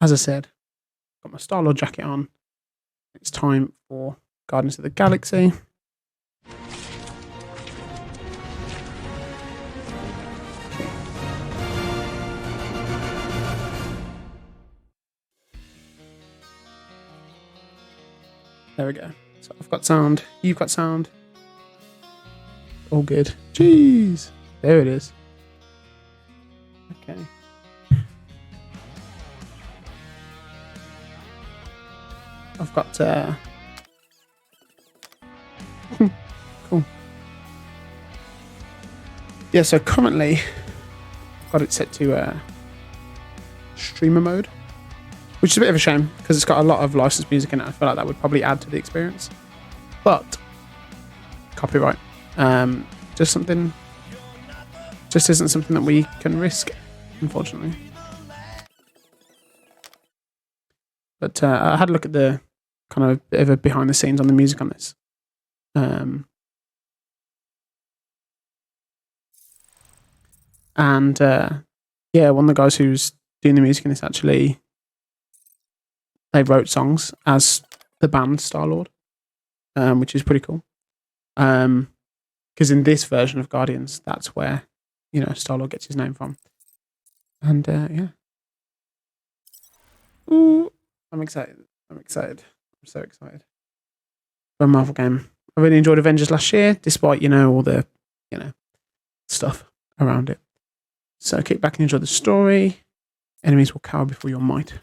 as I said, got my Star-Lord jacket on. It's time for Guardians of the Galaxy. There we go. So I've got sound. You've got sound. All good. Jeez. There it is. Okay. I've got... cool. Yeah, so currently I've got it set to streamer mode, which is a bit of a shame because it's got a lot of licensed music in it. I feel like that would probably add to the experience. But copyright. Just isn't something that we can risk, unfortunately. But I had a look at the kind of bit of a behind the scenes on the music on this. Yeah, one of the guys who's doing the music in this actually, they wrote songs as the band Star-Lord, which is pretty cool. Because in this version of Guardians, that's where, Star-Lord gets his name from. And yeah. Ooh, I'm excited. I'm so excited. For a Marvel game. I really enjoyed Avengers last year, despite, all the, stuff around it. So kick back and enjoy the story. Enemies will cower before your might.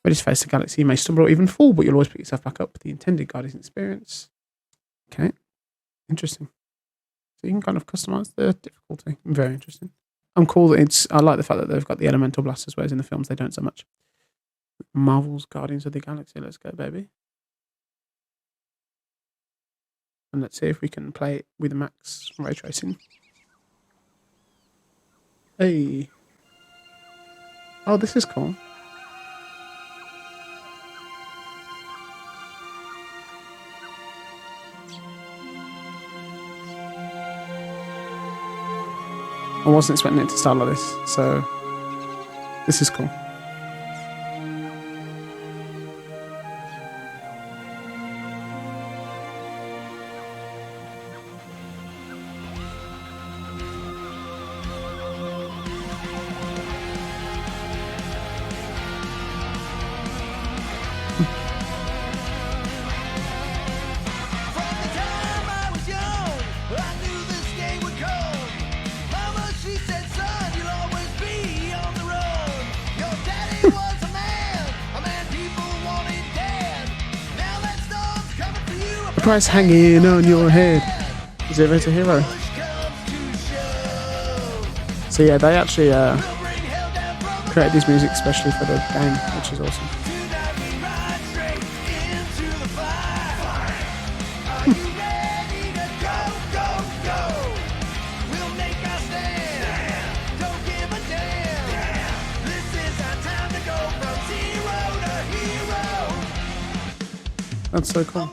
Ready to face the galaxy, you may stumble or even fall, but you'll always pick yourself back up with the intended Guardians experience. Okay. Interesting. So you can kind of customize the difficulty. Very interesting. I'm cool that I like the fact that they've got the elemental blasters, whereas in the films they don't so much. Marvel's Guardians of the Galaxy. Let's go, baby. And let's see if we can play it with max ray tracing. Hey. Oh, this is cool. I wasn't expecting it to start like this, so this is cool. Price hanging on your head. Zero to hero. So yeah, they actually created this music especially for the game, which is awesome. That's so cool.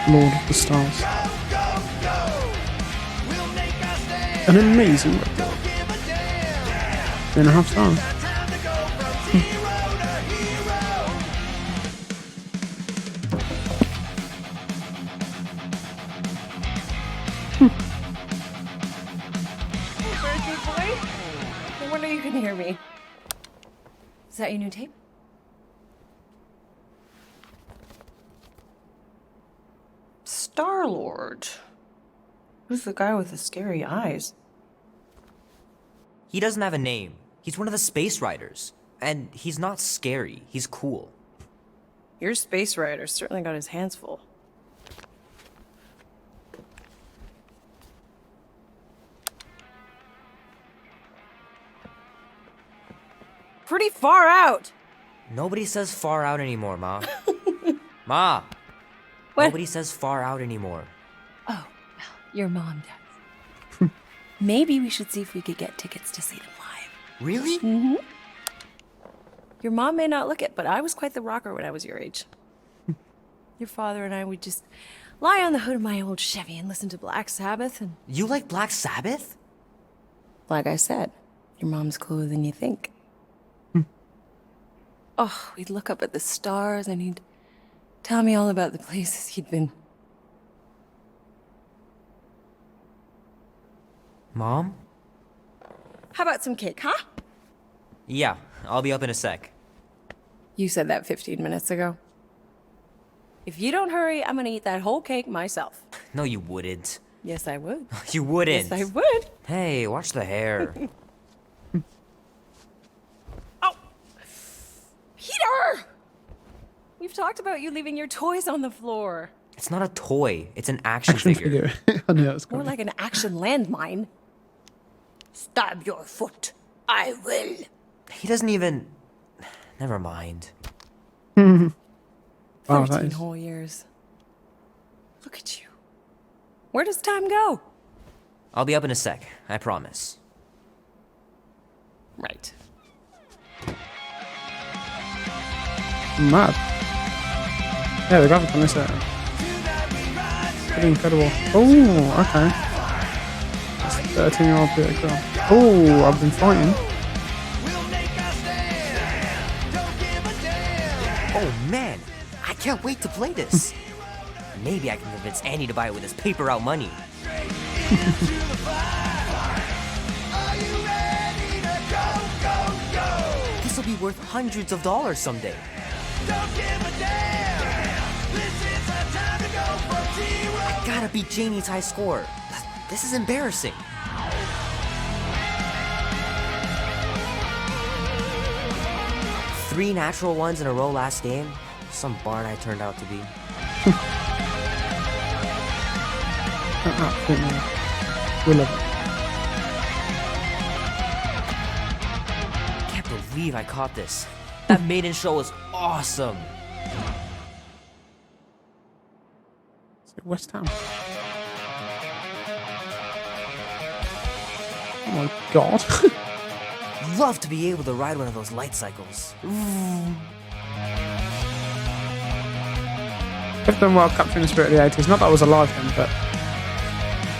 Lord of the Stars. An amazing record. 3.5 stars. Very good boy. No wonder you couldn't hear me. Is that your new tape? Star-Lord. Who's the guy with the scary eyes? He doesn't have a name. He's one of the space riders. And he's not scary. He's cool. Your space rider certainly got his hands full. Pretty far out. Nobody says far out anymore, Ma. Ma! What? Nobody says far out anymore. Oh, well, your mom does. Maybe we should see if we could get tickets to see them live. Really? Mm-hmm. Your mom may not look it, but I was quite the rocker when I was your age. Your father and I would just lie on the hood of my old Chevy and listen to Black Sabbath and... You like Black Sabbath? Like I said, your mom's cooler than you think. Oh, we'd look up at the stars and he'd tell me all about the places he'd been. Mom? How about some cake, huh? Yeah, I'll be up in a sec. You said that 15 minutes ago. If you don't hurry, I'm gonna eat that whole cake myself. No, you wouldn't. Yes, I would. You wouldn't. Yes, I would. Hey, watch the hair. Oh! Peter! We've talked about you leaving your toys on the floor. It's not a toy. It's an action figure. I knew that was More coming. like an action landmine. Stab your foot. I will. He doesn't even... Never mind. Wow, that 13 is... whole years. Look at you. Where does time go? I'll be up in a sec. I promise. Right. Mad. Yeah, the graphics on this are pretty incredible. Oh, okay. That's 13-year-old Peter Quill. Oh, I've been fighting. Oh, man. I can't wait to play this. Maybe I can convince Annie to buy it with his paper out money. This will be worth hundreds of dollars someday. I gotta beat Janie's high score. This is embarrassing. Three natural ones in a row last game. Some bard I turned out to be. We love it. Can't believe I caught this. That maiden show was awesome. Is it West Ham? Oh my god. Love to be able to ride one of those light cycles. They've done well capturing the spirit of the 80s. Not that I was alive then, but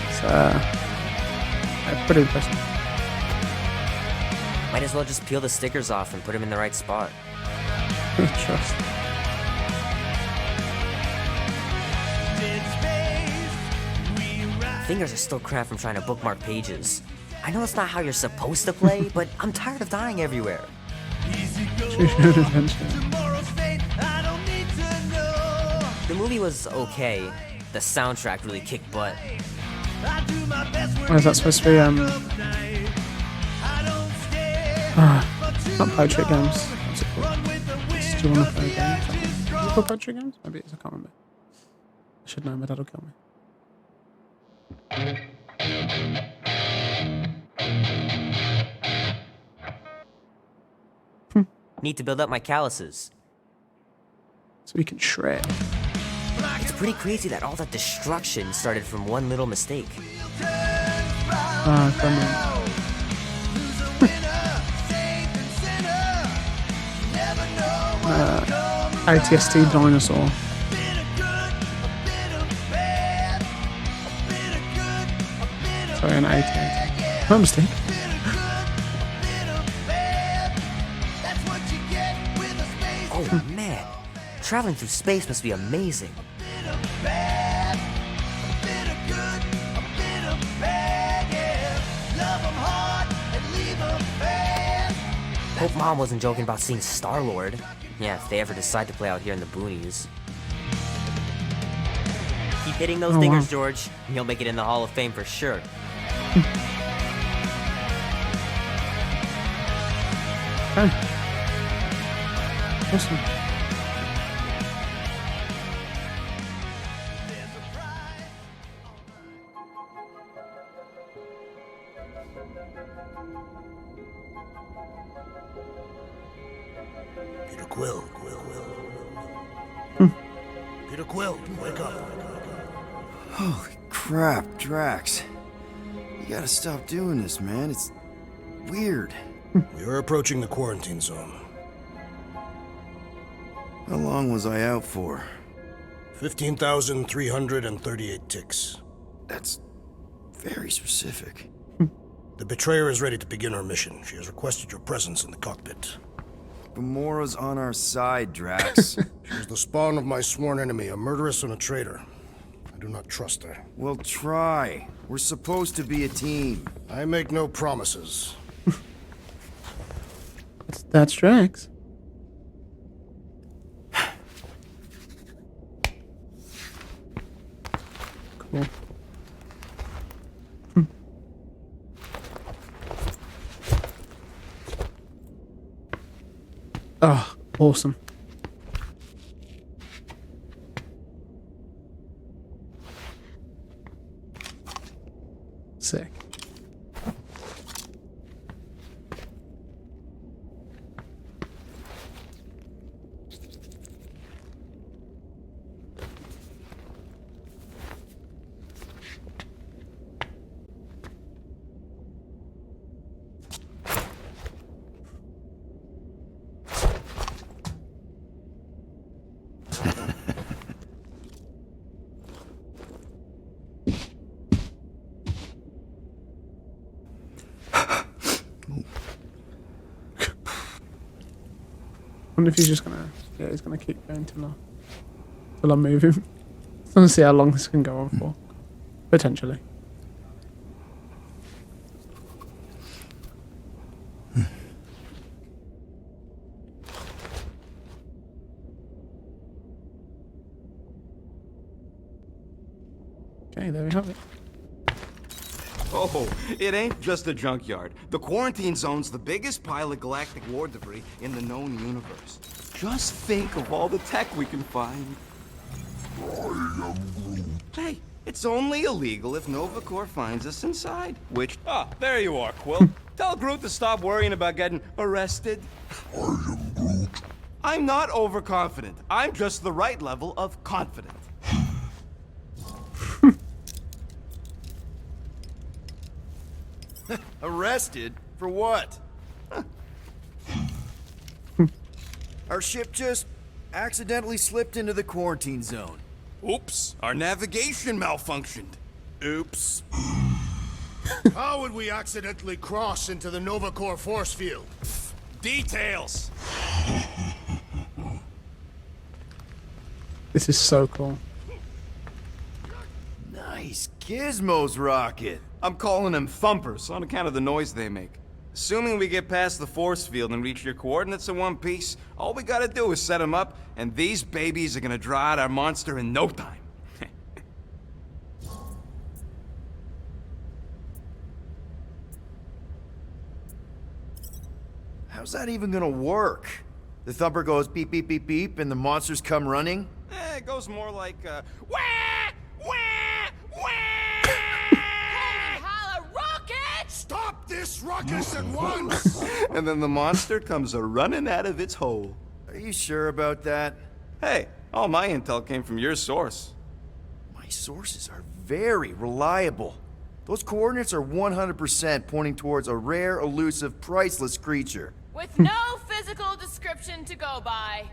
it's yeah, pretty impressive. Might as well just peel the stickers off and put them in the right spot. Trust. Fingers are still cramped from trying to bookmark pages. I know it's not how you're supposed to play, but I'm tired of dying everywhere. Choose-your-own adventure. The movie was okay. The soundtrack really kicked butt. Why is that supposed to be not poetry games. What's it called? Do you want to play games? Is it called poetry games? Maybe it is, I can't remember. I should know, my dad will kill me. Need to build up my calluses. So we can shred. It's pretty crazy that all that destruction started from one little mistake. Ah, come on. ATST dinosaur. Sorry, an AT. No mistake. Oh man, traveling through space must be amazing. Hope Mom wasn't joking about seeing Star-Lord. Yeah, if they ever decide to play out here in the boonies. Keep hitting those dingers, wow. George, and you'll make it in the Hall of Fame for sure. Okay. Awesome. Peter Quill. Peter Quill, wake up. Holy crap, Drax. You gotta stop doing this, man. It's weird. We are approaching the quarantine zone. How long was I out for? 15,338 ticks. That's very specific. The betrayer is ready to begin her mission. She has requested your presence in the cockpit. Gamora's on our side, Drax. She is the spawn of my sworn enemy, a murderess and a traitor. I do not trust her. Well, try. We're supposed to be a team. I make no promises. That's Drax. Cool. Oh, awesome. Sick. I wonder if he's just gonna, yeah, he's gonna keep going till I move him. I want to see how long this can go on for. Potentially. Okay, there we have it. Oh, it ain't just a junkyard. The quarantine zone's the biggest pile of galactic war debris in the known universe. Just think of all the tech we can find. Hey, it's only illegal if Nova Corps finds us inside. Which... Ah, there you are, Quill. Tell Groot to stop worrying about getting arrested. I'm not overconfident. I'm just the right level of confident. Arrested? For what? Our ship just accidentally slipped into the quarantine zone. Oops, our navigation malfunctioned. Oops. How would we accidentally cross into the Nova Corps force field? Details. This is so cool. Nice gizmos, Rocket. I'm calling them thumpers on account of the noise they make. Assuming we get past the force field and reach your coordinates in one piece, all we gotta do is set them up, and these babies are gonna draw out our monster in no time. How's that even gonna work? The thumper goes beep, beep, beep, beep, and the monsters come running? It goes more like, wah! Wah! Wah! Holla, rocket! Stop this ruckus at once! And then the monster comes a-running out of its hole. Are you sure about that? Hey, all my intel came from your source. My sources are very reliable. Those coordinates are 100% pointing towards a rare, elusive, priceless creature. With no physical description to go by.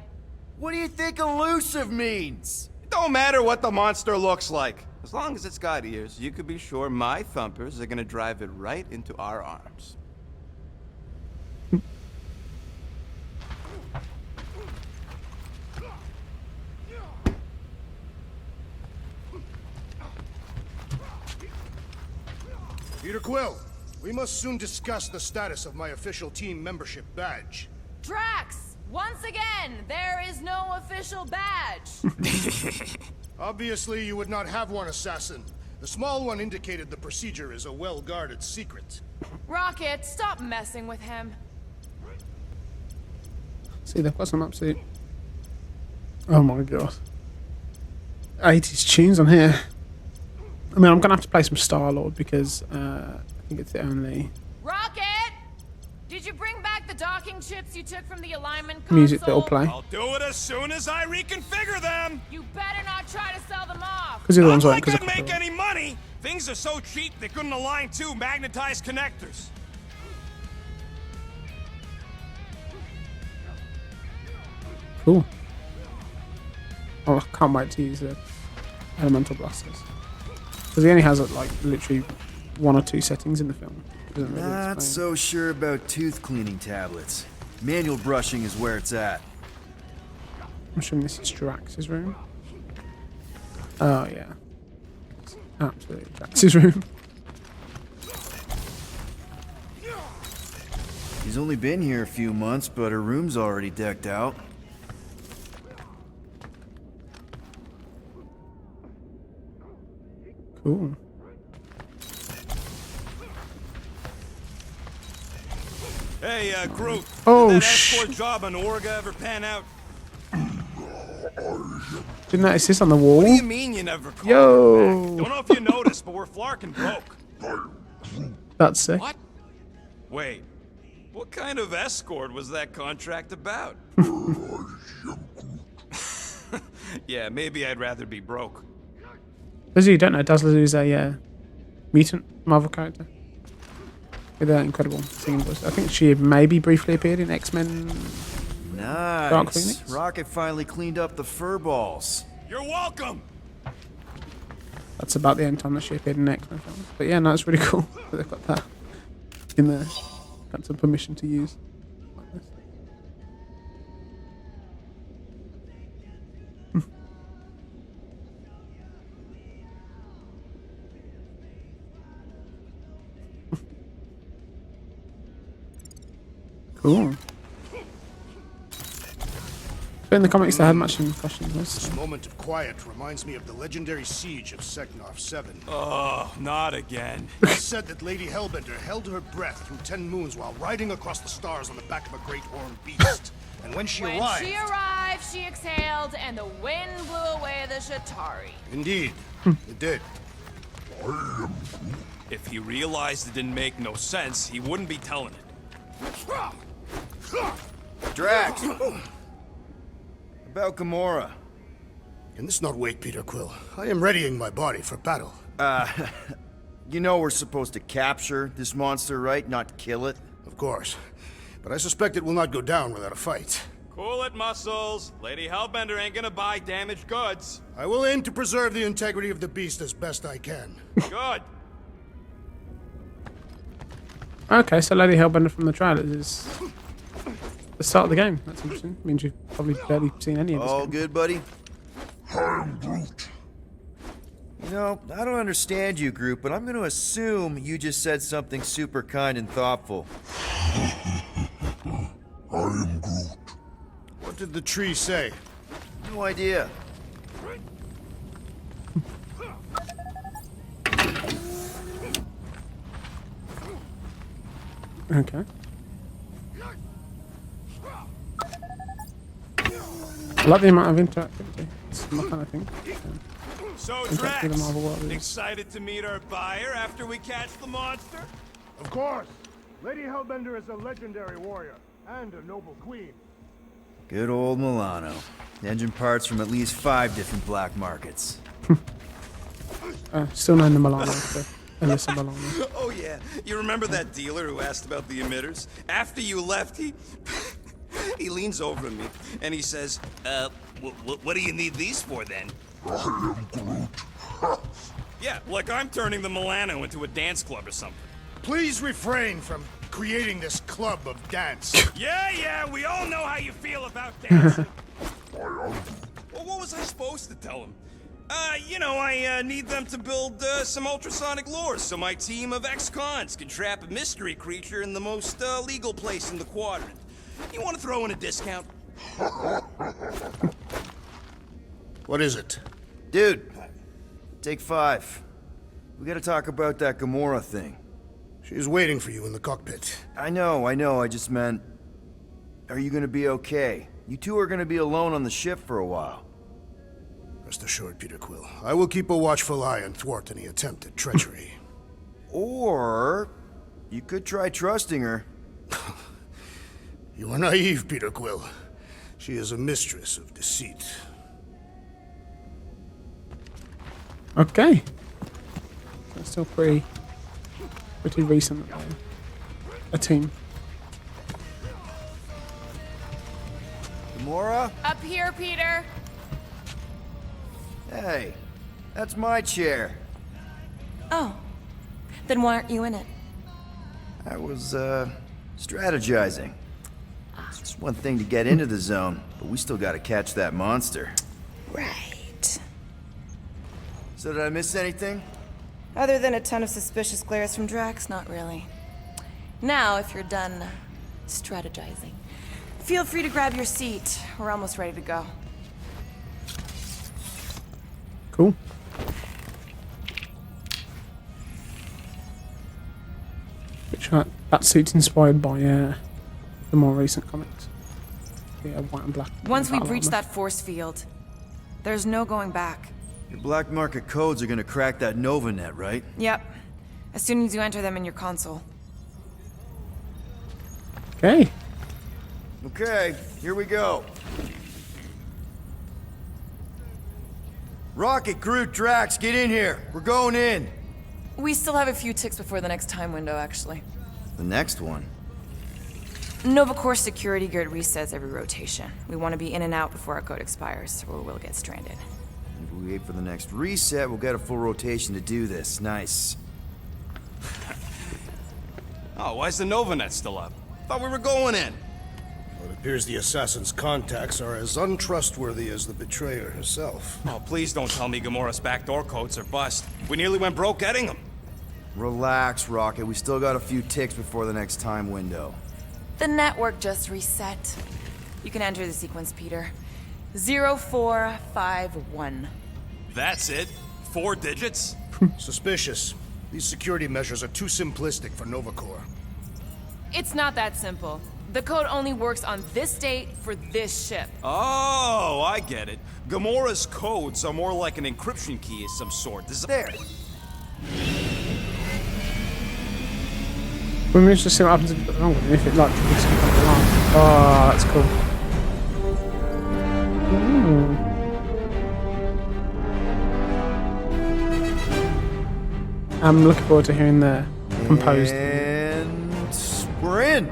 What do you think elusive means? It don't matter what the monster looks like. As long as it's got ears, you could be sure my thumpers are gonna drive it right into our arms. Peter Quill, we must soon discuss the status of my official team membership badge. Drax! Once again, there is no official badge. Obviously, you would not have one, assassin. The small one indicated the procedure is a well-guarded secret. Rocket, stop messing with him. See, they've got some absolute... Oh my god. 80s tunes on here. I mean, I'm going to have to play some Star-Lord because I think it's the only... Rocket! Did you bring back the docking chips you took from the alignment music that'll console? play. I'll do it as soon as I reconfigure them. You better not try to sell them off. Because the other ones Not won't. like Because I'd make any money. Things are so cheap they couldn't align two magnetized connectors. cool. Oh, I can't wait to use the elemental blasters. Because he only has like literally 1 or 2 settings in the film. Doesn't really Not explain. so sure about tooth cleaning tablets. Manual brushing is where it's at. I'm assuming this is Drax's room. Oh yeah, it's absolutely Drax's room. He's only been here a few months, but her room's already decked out. Cool. Hey, Groot. Oh, did that escort job on Orga ever pan out? Didn't notice this on the wall. What do you mean you never called Yo. her back? Don't know if you noticed, but we're flarkin' broke. That's sick. What? Wait. What kind of escort was that contract about? Yeah, maybe I'd rather be broke. Those of you who don't know, Dazzler is a mutant Marvel character with an incredible singing voice. I think she maybe briefly appeared in X-Men. Dark Nice. Phoenix? Rocket finally cleaned up the fur balls. You're welcome! That's about the only time that she appeared in X-Men films. But yeah, no, it's really cool that they've got that in there. Got some permission to use like this. Cool. So in the comics, they had matching costumes. This moment of quiet reminds me of the legendary siege of Seknov 7. Oh, not again. It's said that Lady Hellbender held her breath through 10 moons while riding across the stars on the back of a great horned beast. And when she arrived... When she arrived, she exhaled, and the wind blew away the Shatari. Indeed, it did. If he realized it didn't make no sense, he wouldn't be telling it. Drax! About Gamora. Can this not wait, Peter Quill? I am readying my body for battle. You know we're supposed to capture this monster, right? Not kill it? Of course. But I suspect it will not go down without a fight. Cool it, Muscles. Lady Hellbender ain't gonna buy damaged goods. I will aim to preserve the integrity of the beast as best I can. Good. Okay, so Lady Hellbender from the trailers is the start of the game. That's interesting. Means you've probably barely seen any of this. All game. good, buddy? You know, I don't understand you, Groot, but I'm gonna assume you just said something super kind and thoughtful. What did the tree say? No idea. Okay. I like the amount of interactivity. It's my kind of thing. So, Interactive with the Marvel Drax, world is- excited to meet our buyer after we catch the monster? Of course. Lady Hellbender is a legendary warrior and a noble queen. Good old Milano. Engine parts from at least 5 different black markets. Still known the Milano for Alyssa Milano. Oh yeah, you remember that dealer who asked about the emitters? After you left, he leans over to me and he says, what do you need these for then? Yeah, like I'm turning the Milano into a dance club or something. Please refrain from creating this club of dance. Yeah, we all know how you feel about dancing. Well, what was I supposed to tell him? I need them to build some ultrasonic lures so my team of ex-cons can trap a mystery creature in the most legal place in the quadrant. You want to throw in a discount? What is it? Dude, take 5. We gotta talk about that Gamora thing. She's waiting for you in the cockpit. I know, I just meant... Are you gonna be okay? You two are gonna be alone on the ship for a while. Rest assured, Peter Quill. I will keep a watchful eye and thwart any attempt at treachery. Or... you could try trusting her. You are naive, Peter Quill. She is a mistress of deceit. Okay. That's still pretty recent. A team. Gamora? Up here, Peter. Hey, that's my chair. Oh. Then why aren't you in it? I was, strategizing. It's one thing to get into the zone, but we still gotta catch that monster. Right. So did I miss anything? Other than a ton of suspicious glares from Drax, not really. Now, if you're done strategizing, feel free to grab your seat. We're almost ready to go. Cool. Which that suit's inspired by the more recent comics. Yeah, white and black. Once we Battle breach armor. that force field, there's no going back. Your black market codes are gonna crack that Nova net, right? Yep. As soon as you enter them in your console. Okay. Okay, here we go. Rocket, Groot, Drax, get in here. We're going in. We still have a few ticks before the next time window, actually. The next one. Nova Corps security grid resets every rotation. We want to be in and out before our code expires, or we'll get stranded. If we wait for the next reset, we'll get a full rotation to do this. Nice. Oh, why's the Novanet still up? Thought we were going in. Well, it appears the assassin's contacts are as untrustworthy as the betrayer herself. Oh, please don't tell me Gamora's backdoor codes are bust. We nearly went broke getting them. Relax, Rocket. We still got a few ticks before the next time window. The network just reset. You can enter the sequence, Peter. 0451. That's it? 4 digits? Suspicious. These security measures are too simplistic for Nova Corps. It's not that simple. The code only works on this date for this ship. Oh, I get it. Gamora's codes are more like an encryption key of some sort. There. We're interested to see what happens if it like triggers some kind of alarm. Oh, that's cool. I'm looking forward to hearing the composed. And we're in.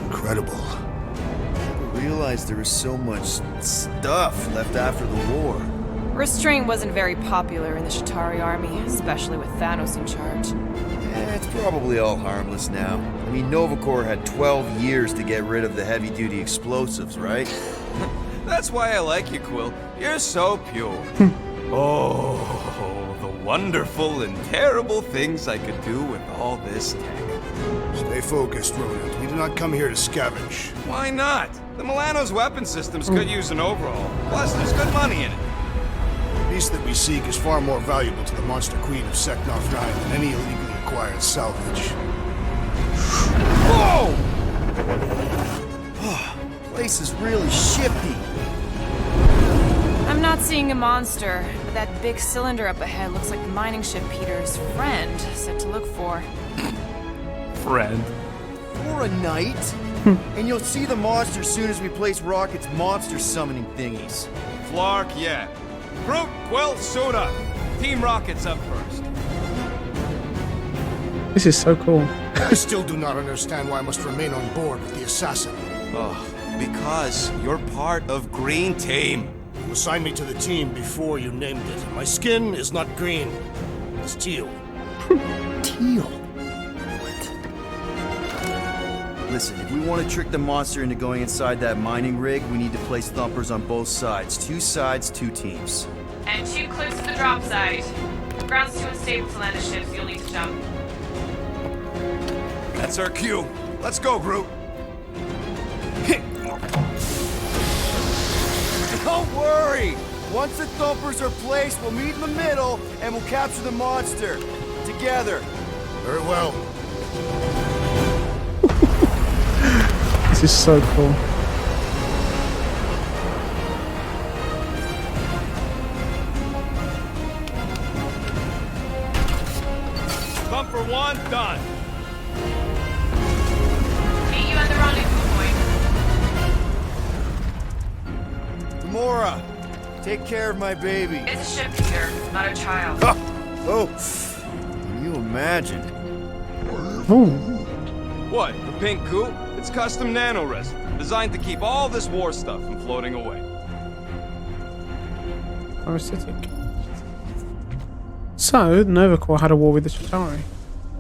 Incredible. I realized there was so much stuff left after the war. Restraint wasn't very popular in the Shatari army, especially with Thanos in charge. It's probably all harmless now. I mean, Nova Corps had 12 years to get rid of the heavy-duty explosives, right? That's why I like you, Quill. You're so pure. Oh, the wonderful and terrible things I could do with all this tech. Stay focused, Rodent. We did not come here to scavenge. Why not? The Milano's weapon systems could use an overhaul. Plus, there's good money in it. The beast that we seek is far more valuable to the Monster Queen of Seknarf 9 than any illegally acquired salvage. Whoa! Place is really shifty. I'm not seeing a monster, but that big cylinder up ahead looks like the mining ship Peter's friend said to look for. Friend. For a night. And you'll see the monster soon as we place Rocket's monster summoning thingies. Flark, yeah. Groot, Quill, suit up. Team Rocket's up first. This is so cool. I still do not understand why I must remain on board with the assassin. Oh, because you're part of Green Team. You assigned me to the team before you named it. My skin is not green. It's teal. Teal. Listen, if we want to trick the monster into going inside that mining rig, we need to place thumpers on both sides. 2 sides, 2 teams. And 2 clips to the drop site. Ground's too unstable to land the ship, so you'll need to jump. That's our cue. Let's go, Groot. Don't worry! Once the thumpers are placed, we'll meet in the middle and we'll capture the monster. Together. Very well. This is so cool. Bumper 1 done. Meet you at the rendezvous point. Gamora, take care of my baby. It's a ship, Peter, not a child. Oh, can you imagine? Ooh. What, the pink goo? It's custom nano resin, designed to keep all this war stuff from floating away. Parasitic. So, Nova Corps had a war with the Chitauri.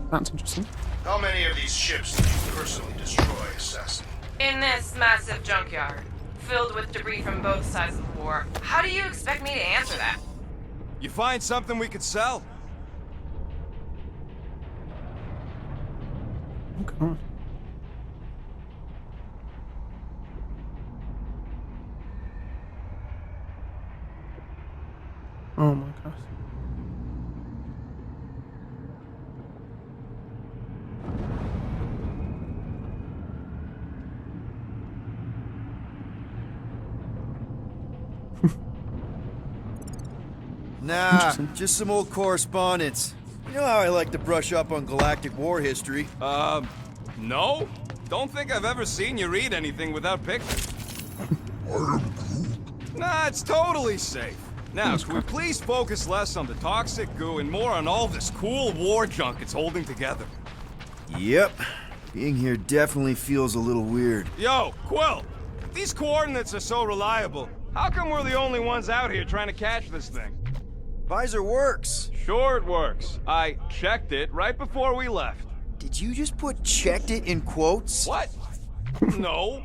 That's interesting. How many of these ships did you personally destroy, Assassin? In this massive junkyard, filled with debris from both sides of the war, how do you expect me to answer that? You find something we could sell? Oh, God. Oh my gosh. Nah, Interesting. just some old correspondence. You know how I like to brush up on galactic war history. No? Don't think I've ever seen you read anything without pictures. Nah, it's totally safe. Now, can we please focus less on the toxic goo and more on all this cool war junk it's holding together? Yep. Being here definitely feels a little weird. Yo, Quill! If these coordinates are so reliable, how come we're the only ones out here trying to catch this thing? Visor works. Sure it works. I checked it right before we left. Did you just put checked it in quotes? What? No.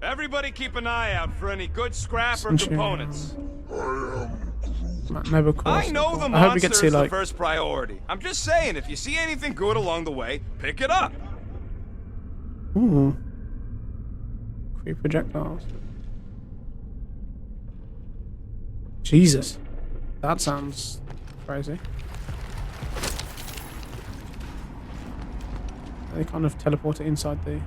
Everybody keep an eye out for any good scrap or components. Nova Corps. I know the I hope we get monster to see, is the like, first priority. I'm just saying, if you see anything good along the way, pick it up. ooh. Creep projectiles. Jesus. That sounds crazy. They kind of teleport it inside the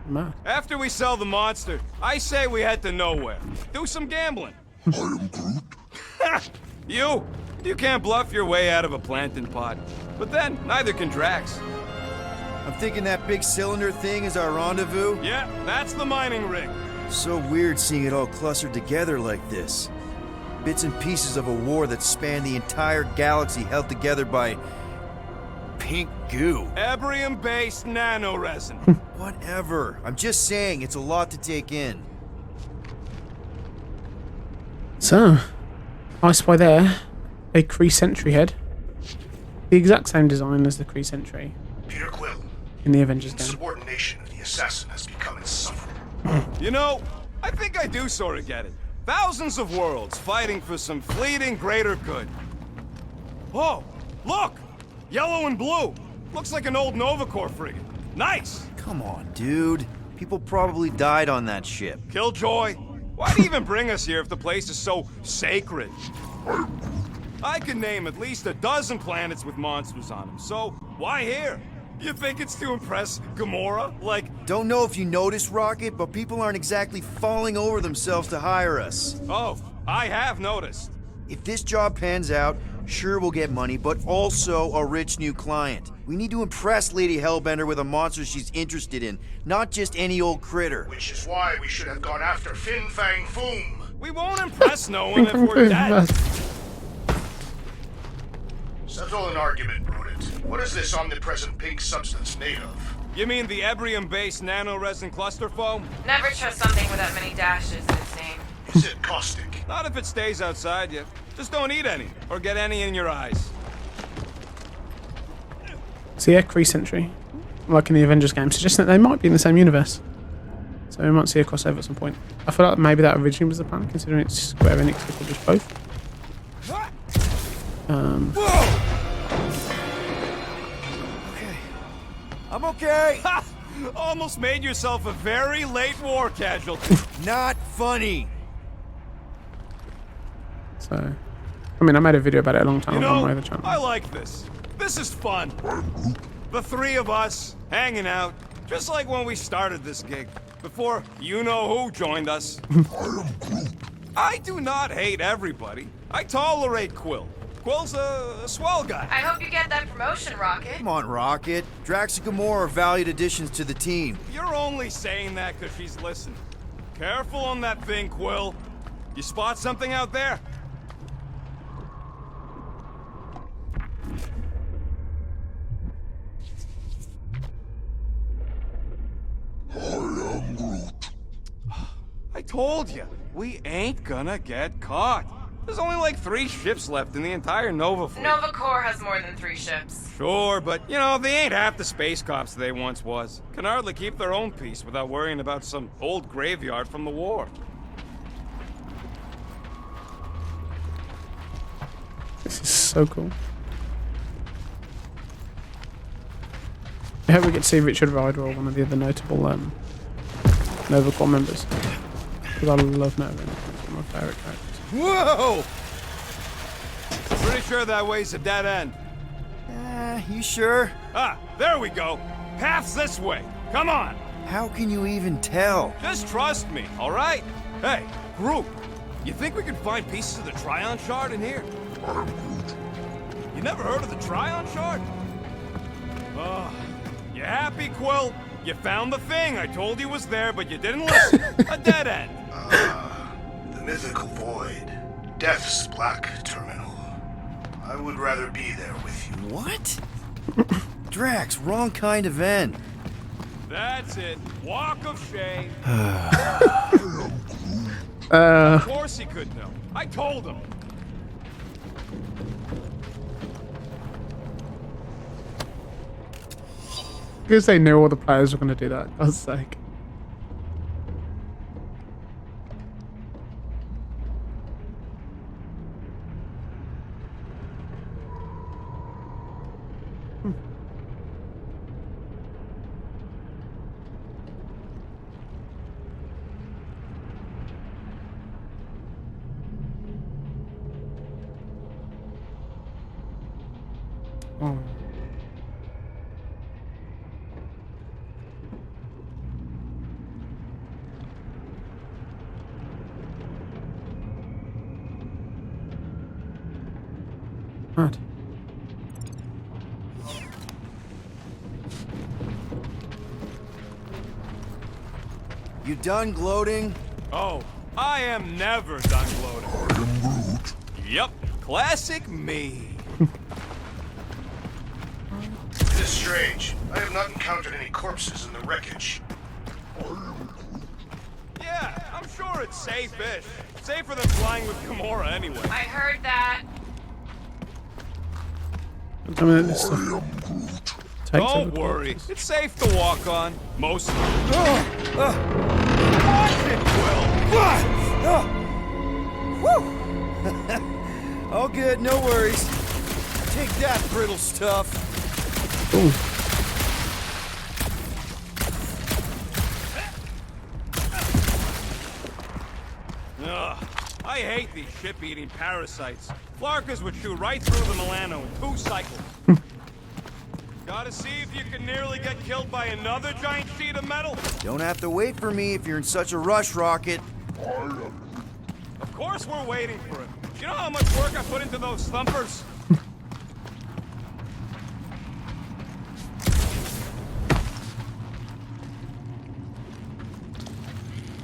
map. After we sell the monster, I say we head to nowhere. Do some gambling. I am Groot. You can't bluff your way out of a plantain pot. But then, neither can Drax. I'm thinking that big cylinder thing is our rendezvous. Yeah, that's the mining rig. So weird seeing it all clustered together like this. Bits and pieces of a war that spanned the entire galaxy held together by pink goo. Ebrium-based nanoresin. Whatever. I'm just saying, it's a lot to take in. So, I spy there a Kree Sentry head. The exact same design as the Kree Sentry Peter Quill, in the Avengers game. insubordination of the assassin has become insufferable. You know, I think I do sort of get it. Thousands of worlds fighting for some fleeting greater good. Oh, look! Yellow and blue. Looks like an old Nova Corps frigate. Nice! Come on, dude. People probably died on that ship. Killjoy, why'd he even bring us here if the place is so sacred? I can name at least a dozen planets with monsters on them, so why here? You think it's to impress Gamora? Like, Don't know if you noticed, Rocket, but people aren't exactly falling over themselves to hire us. oh, I have noticed. If this job pans out, sure we'll get money, but also a rich new client. We need to impress Lady Hellbender with a monster she's interested in, not just any old critter. Which is why we should have gone after Fin Fang Foom. We won't impress no one if we're dead. Settle an argument, Rodent. What is this omnipresent pink substance made of? You mean the Ebrium-based nanoresin cluster foam? Never trust something with that many dashes in its name. Is it caustic? Not if it stays outside you. Just don't eat any, or get any in your eyes. So yeah, Kree Sentry, like in the Avengers game, suggesting that they might be in the same universe. So we might see a crossover at some point. I feel like maybe that originally was the plan, considering it's Square Enix to publish both. Okay. I'm okay. Ha! Almost made yourself a very late war casualty. Not funny. So, I mean, I made a video about it a long time You ago on know, my other channel. I like this. This is fun. The three of us, hanging out, just like when we started this gig, before you-know-who joined us. I do not hate everybody. I tolerate Quill. Quill's a swell guy. I hope you get that promotion, Rocket. Come on, Rocket. Drax and Gamora are valued additions to the team. You're only saying that because she's listening. Careful on that thing, Quill. You spot something out there? I am Groot. I told you, we ain't gonna get caught. There's only like 3 ships left in the entire Nova fleet. Nova Corps has more than 3 ships. Sure, but, you know, they ain't half the space cops they once was. Can hardly keep their own peace without worrying about some old graveyard from the war. This is so cool. I hope we get to see Richard Rider or one of the other notable Nova Corps members. Because I love Nova. He's one of my favourite characters. Whoa! Pretty sure that way's a dead end. You sure? Ah, there we go. Path's this way. Come on. How can you even tell? Just trust me, all right? Hey, Groot, you think we can find pieces of the Tryon Shard in here? I'm Groot. You never heard of the Tryon Shard? Oh, you happy, Quill? You found the thing I told you was there, but you didn't listen. A dead end. The mythical void. Death's black terminal. I would rather be there with you. What? Drax, wrong kind of end. That's it. Walk of shame. Uh, Of course he could know. I told him. because they knew all the players were going to do that. God's sake. Oh. Right. You done gloating? Oh, I am never done gloating. I am Groot. Yep, classic me. It is strange. I have not encountered any corpses in the wreckage. Yeah, I'm sure it's safe-ish. Safer than flying with Gamora anyway. I heard that. I mean, this stuff I am Groot. takes Don't over worry, corpses. it's safe to walk on. Most of it. Watch it, Will! All good, no worries. Take that, brittle stuff. Ooh. Ugh, I hate these ship-eating parasites. Flarkers would chew right through the Milano in 2 cycles. Gotta see if you can nearly get killed by another giant sheet of metal. Don't have to wait for me if you're in such a rush, Rocket. Of course we're waiting for him. You know how much work I put into those thumpers?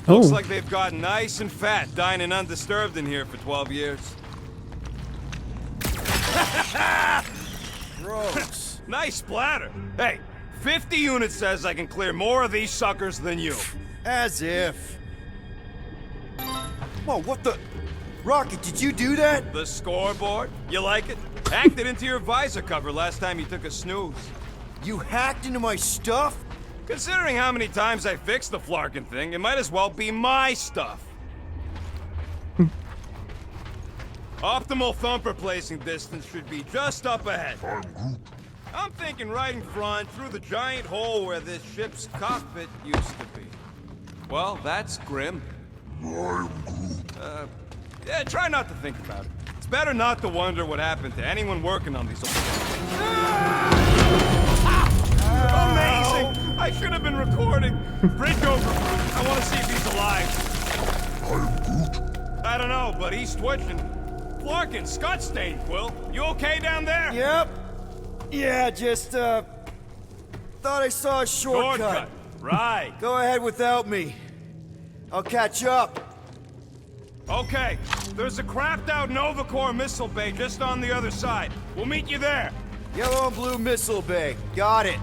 Looks Oh. like they've gotten nice and fat, dining undisturbed in here for 12 years. Gross. Nice splatter. Hey, 50 units says I can clear more of these suckers than you. As if. Whoa, what the? Rocket, did you do that? The scoreboard? You like it? Hacked it into your visor cover last time you took a snooze. You hacked into my stuff? Considering how many times I fixed the Flarkin thing, it might as well be my stuff. Optimal thumper placing distance should be just up ahead. I'm Groot. I'm thinking right in front, through the giant hole where this ship's cockpit used to be. Well, that's grim. I'm Groot. Yeah, try not to think about it. It's better not to wonder what happened to anyone working on these old things. Amazing! I should have been recording. Bridge over, Groot. I want to see if he's alive. I'm Groot. I don't know, but he's twitching. Flarkin, Scott stained, Quill. You okay down there? Yep. Yeah, just, thought I saw a shortcut. Right. Go ahead without me. I'll catch up. Okay, there's a crapped out Nova Corps missile bay just on the other side. We'll meet you there. Yellow and blue missile bay. Got it.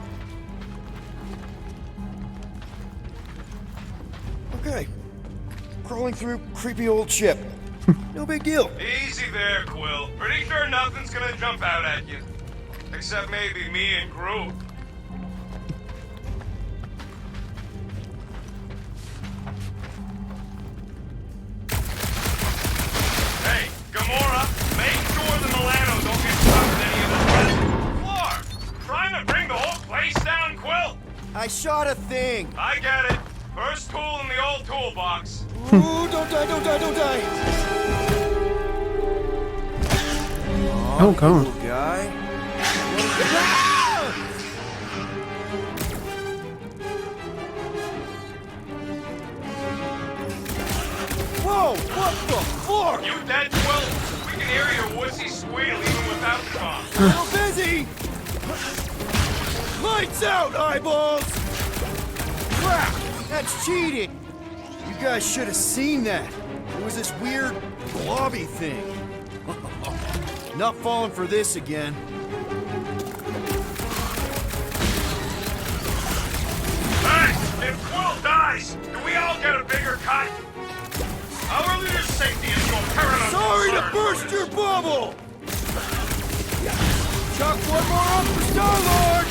Okay. Crawling through creepy old ship. No big deal. Easy there, Quill. Pretty sure nothing's gonna jump out at you. Except maybe me and Groot. Hey, Gamora, make sure the Milano don't get stuck with any of this floor. Trying to bring the whole place down, Quill. I shot a thing. I get it. First tool in the old toolbox. Ooh, don't die, don't die, don't die. Oh, God. Little guy. Whoa, what the fuck? You dead, Quill? We can hear your wussy squeal even without the cough. So busy! Lights out, eyeballs! Crap! That's cheating! You guys should have seen that. It was this weird blobby thing. Not falling for this again. Hey, if Quill dies, do we all get a bigger cut? Our leader's safety is your paramount Sorry to concern. burst your bubble! Chuck one more up for Star-Lord!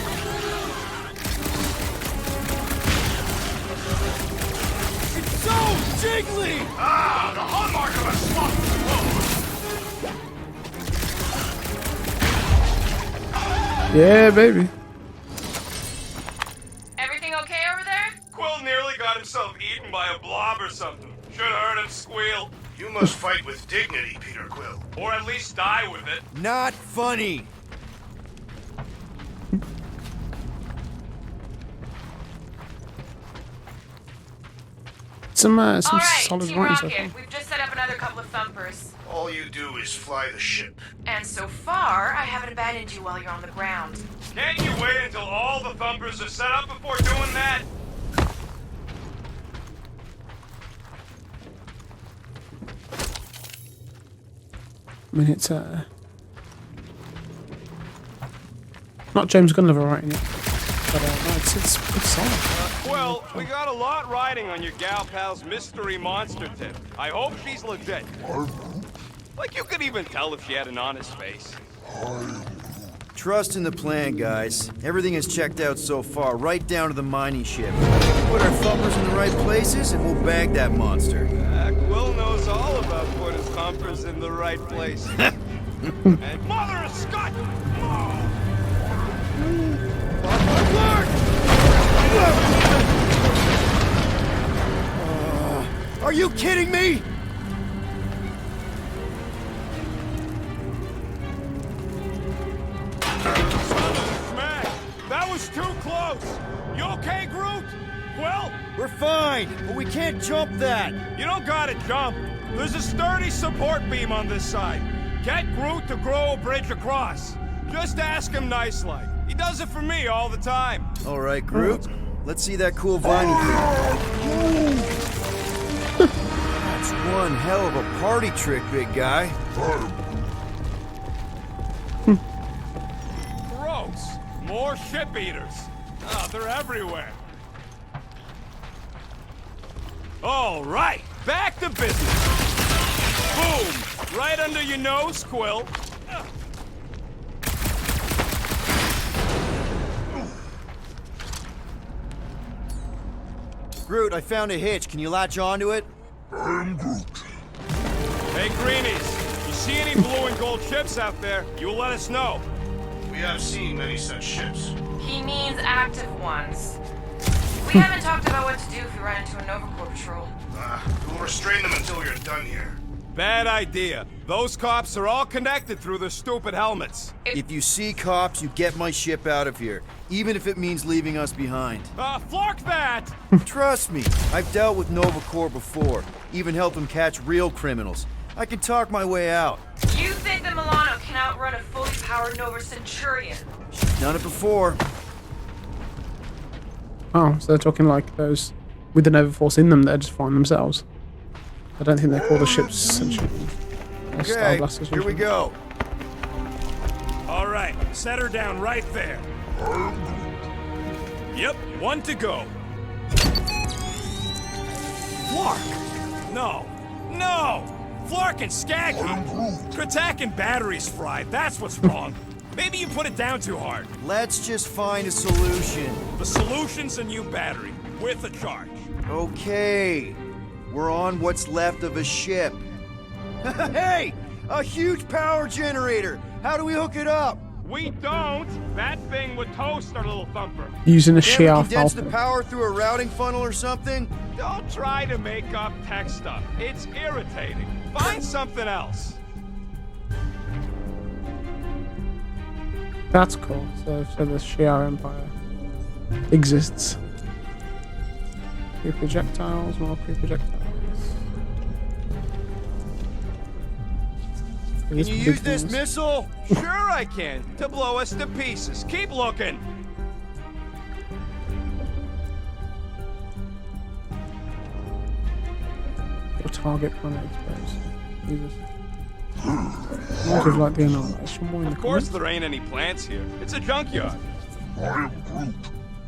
It's so jiggly! Ah, the hallmark of a sloth. Yeah, baby. Everything okay over there? Quill nearly got himself eaten by a blob or something. Should have heard him squeal. You must fight with dignity, Peter Quill. Or at least die with it. Not funny! Some All right, solid Team writing so Rocket, far. we've just set up another couple of thumpers. All you do is fly the ship. And so far, I haven't abandoned you while you're on the ground. Can't you wait until all the thumpers are set up before doing that? I mean, it's not James Gunn-level writing it, but no, it's pretty solid. Well, we got a lot riding on your gal pal's mystery monster tip. I hope she's legit. Like you could even tell if she had an honest face. Trust in the plan, guys. Everything is checked out so far, right down to the mining ship. Put our thumpers in the right places, and we'll bag that monster. Quill knows all about putting thumpers in the right place. And Mother of Scott! Are you kidding me? Smack! That was too close! You okay, Groot? Well, We're fine, but we can't jump that. you don't gotta jump. There's a sturdy support beam on this side. Get Groot to grow a bridge across. Just ask him nice-like. He does it for me all the time. All right, Groot. Let's see that cool viney thing. That's one hell of a party trick, big guy. Gross. More ship eaters. Oh, they're everywhere. All right, back to business. Boom! Right under your nose, Quill. Groot, I found a hitch. Can you latch onto it? I'm Groot. Hey, Greenies, you see any blue and gold ships out there, you will let us know. We have seen many such ships. He means active ones. We haven't talked about what to do if we run into a Nova Corps patrol. We'll restrain them until we are done here. Bad idea. Those cops are all connected through their stupid helmets. If you see cops, you get my ship out of here, even if it means leaving us behind. Flark that! Trust me, I've dealt with Nova Corps before, even helped them catch real criminals. I can talk my way out. You think the Milano can outrun a fully powered Nova Centurion? Done it before. Oh, so they're talking like those with the Nova Force in them, they're just flying themselves. I don't think they call the ships essentially Star Okay, Blasters. here we go. All right, set her down right there. Yep, one to go. Flark! No, no! Flark and Skaggy! Kratak and batteries fried, that's what's wrong. Maybe you put it down too hard. Let's just find a solution. The solution's a new battery, with a charge. Okay, we're on what's left of a ship. Hey, a huge power generator. How do we hook it up? We don't! That thing would toast our little thumper. Using a Can't shear we condense the Falcon. power through a routing funnel or something? Don't try to make up tech stuff. It's irritating. Find something else. That's cool. So the Shi'ar Empire exists. Pre-projectiles, more pre-projectiles. Can you use this missile? Sure I can, to blow us to pieces. Keep looking. Your target planet exposed. Jesus. Might have like the annihilation more in the Of course comments. there ain't any plants here. It's a junkyard. I am Groot.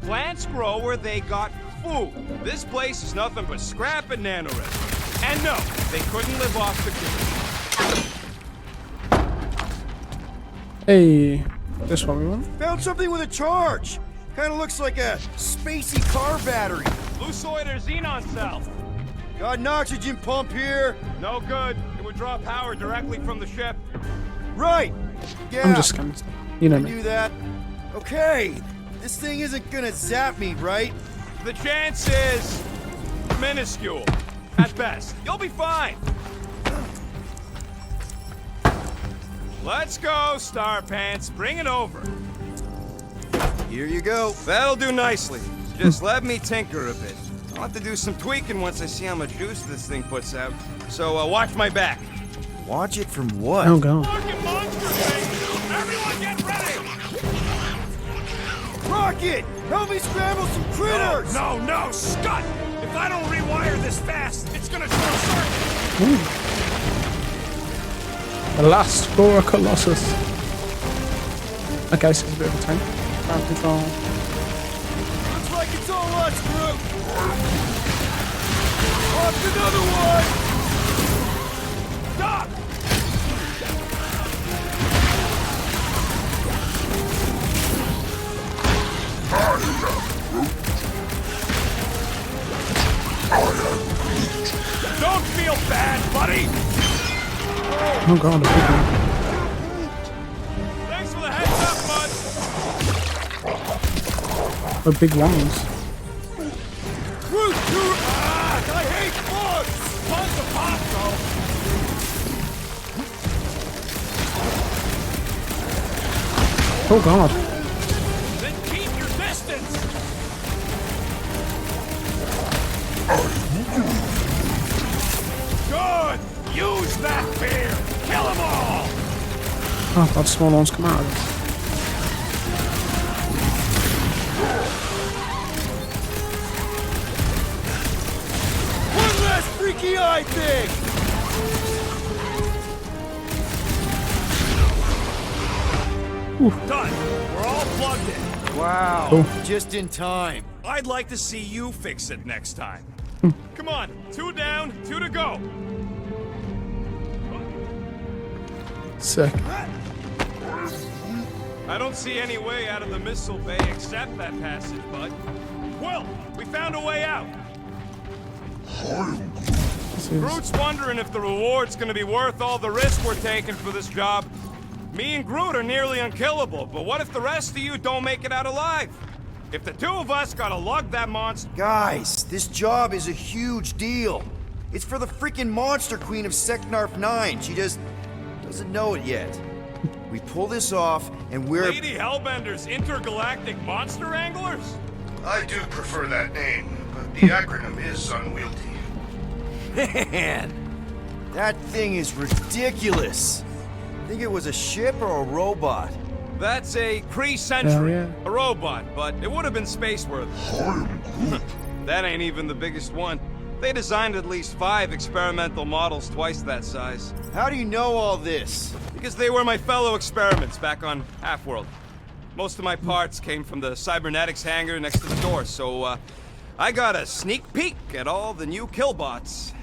Plants grow where they got food. This place is nothing but scrap and nanoresin. And no, they couldn't live off the grid. Hey, this one we want. Found something with a charge. Kind of looks like a spacey car battery. Lucioid or xenon cell. Got an oxygen pump here. No good. It would draw power directly from the ship. Right. Yeah. I'm just scanning stuff. You know I me. knew that. Okay. This thing isn't gonna zap me, right? The chance is minuscule. At best. You'll be fine. Let's go, Star Pants. Bring it over. Here you go. That'll do nicely. Just let me tinker a bit. I'll have to do some tweaking once I see how much juice this thing puts out. So watch my back. Watch it from what? Oh god. Fucking monster thing! Everyone get ready! Rocket! Help me scramble some critters! No, no, Scott! If I don't rewire this fast, it's gonna short circuit! The last Spora Colossus. Okay, so it's a bit of a tank. Ground control. Looks like it's all us, Groot! Off another one! Stop! Don't feel bad, buddy! Oh god, a big one. Thanks for the heads up, bud! The big ones. Groot, I hate bugs! Tons of pop, though! Oh god. Then keep your distance! Good! Use that fear! Kill them all! Oh god, small ones come out of this. One last freaky eye thing! Done! We're all plugged in. Wow, Cool. just in time. I'd like to see you fix it next time. Come on, 2 down, 2 to go. Sick. I don't see any way out of the missile bay except that passage, bud. Well, we found a way out. This is Groot's wondering if the reward's gonna be worth all the risk we're taking for this job. Me and Groot are nearly unkillable, but what if the rest of you don't make it out alive? If the 2 of us gotta lug that monster... Guys, this job is a huge deal. It's for the freaking Monster Queen of Seknarf 9. She just doesn't know it yet. We pull this off, and we're... Lady Hellbender's intergalactic monster anglers? I do prefer that name, but the acronym is unwieldy. Man, that thing is ridiculous. Think it was a ship or a robot? That's a Kree Sentry, Hell yeah. a robot, but it would have been space worthy. That ain't even the biggest one. They designed at least 5 experimental models twice that size. How do you know all this? Because they were my fellow experiments back on Half-World. Most of my parts came from the cybernetics hangar next to the door, so I got a sneak peek at all the new killbots.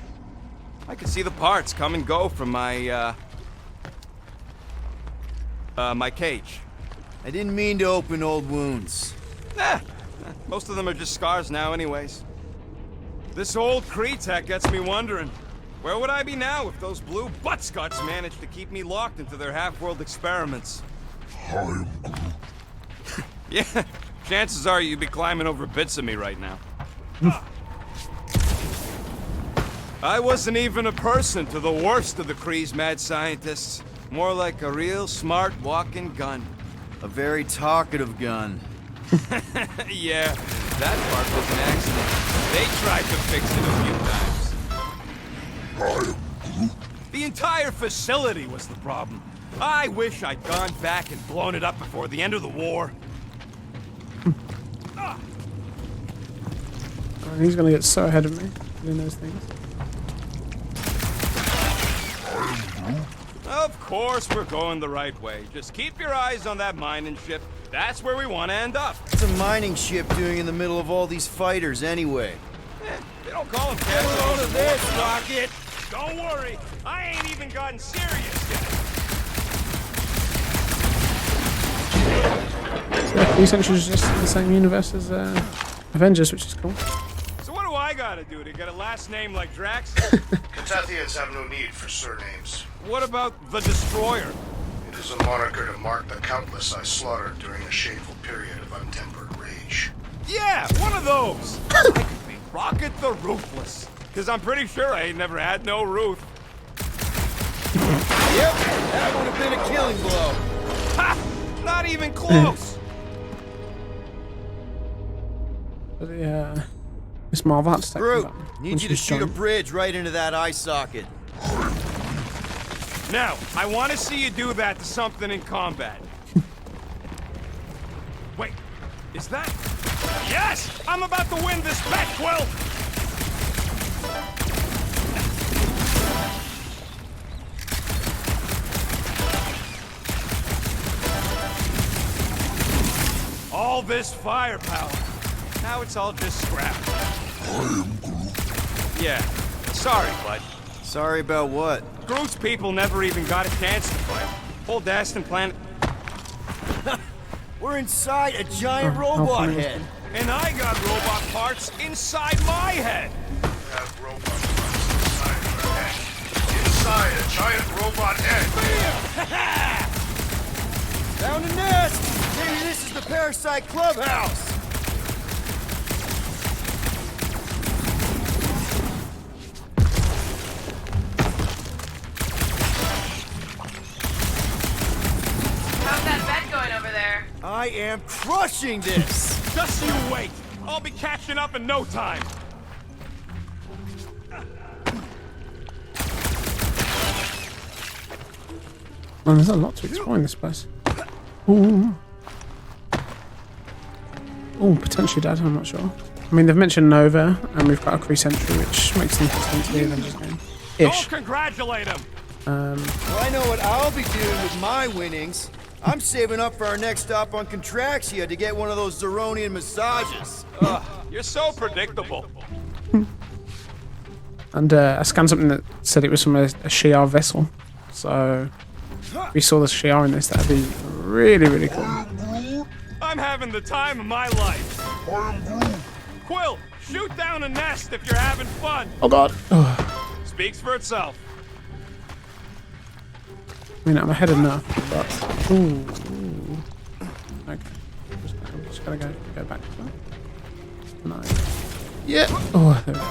I could see the parts come and go from my my cage. I didn't mean to open old wounds. Most of them are just scars now anyways. This old Kree-Tech gets me wondering, where would I be now if those blue buttscots managed to keep me locked into their Half-World experiments? I'm Yeah, chances are you'd be climbing over bits of me right now. I wasn't even a person to the worst of the Kree's mad scientists. More like a real smart walking gun. A very talkative gun. Yeah, that part was an accident. They tried to fix it a few times. The entire facility was the problem. I wish I'd gone back and blown it up before the end of the war. He's gonna get so ahead of me doing those things. Of course we're going the right way. Just keep your eyes on that mining ship. That's where we want to end up. What's a mining ship doing in the middle of all these fighters anyway? They don't call them captains. Load of this, Rocket! Don't worry, I ain't even gotten serious yet. Yeah, essentially just in the same universe as Avengers, which is cool. So what do I gotta do to get a last name like Drax? Catathians have no need for surnames. What about the Destroyer? It is a moniker to mark the countless I slaughtered during a shameful period of untempered rage. Yeah, one of those. I could be Rocket the Ruthless. Because I'm pretty sure I ain't never had no Ruth. Yep, that would have been a killing blow. Ha! Not even close. Miss Marvel had to take Groot, that when need she you to was shoot a joining. bridge right into that eye socket. Now, I want to see you do that to something in combat. Wait, is that... Yes! I'm about to win this bet, Quill! All this firepower. Now it's all just scrap. Yeah. Sorry, bud. Sorry about what? Groot's people never even got a chance to fight. Whole Daston planet... We're inside a giant robot head. And I got robot parts inside my head. You have robot parts inside your head. Inside a giant robot head. Found a nest! Maybe this is the Parasite Clubhouse! How's that bet going over there? I am crushing this! Just you wait. I'll be catching up in no time. Man, there's a lot to explore in this place. Ooh. Ooh, potentially dead, I'm not sure. I mean, they've mentioned Nova, and we've got a Kree Sentry, which makes them to the Avengers game. Ish. Don't congratulate him. Well, I know what I'll be doing with my winnings. I'm saving up for our next stop on Contraxia to get one of those Zeronian massages. You're so predictable. And I scanned something that said it was from a Shi'ar vessel. So, if we saw the Shi'ar in this, that'd be really, really cool. I'm having the time of my life. Quill, shoot down a nest if you're having fun. Oh god. Speaks for itself. I mean, I'm ahead enough, but... Ooh. Okay. I'm just gonna go back to that. Nice. Yeah! Oh, there we go.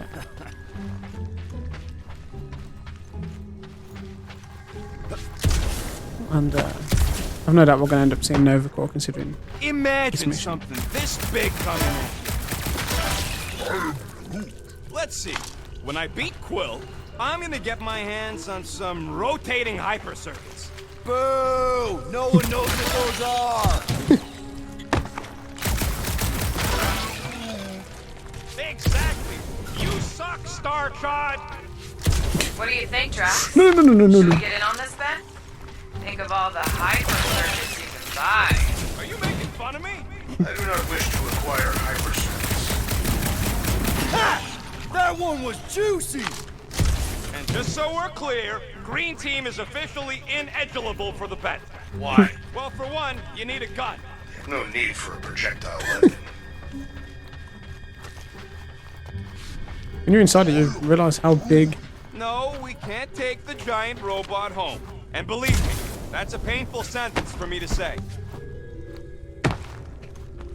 Okay. And, I've no doubt we're gonna end up seeing Nova Corps, considering... Imagine something this big coming in. Let's see. When I beat Quill, I'm gonna get my hands on some rotating hyper circuits. Boo! No one knows what those are! star chart. What do you think, Drax? No. Should we get in on this then? Think of all the hyper circuits you can buy. Are you making fun of me? I do not wish to acquire hyperspace. Ha! That one was juicy! And just so we're clear, Green Team is officially ineligible for the bet. Why? Well, for one, you need a gun. No need for a projectile weapon. When you're inside it, you realize how big. No, we can't take the giant robot home. And believe me, that's a painful sentence for me to say.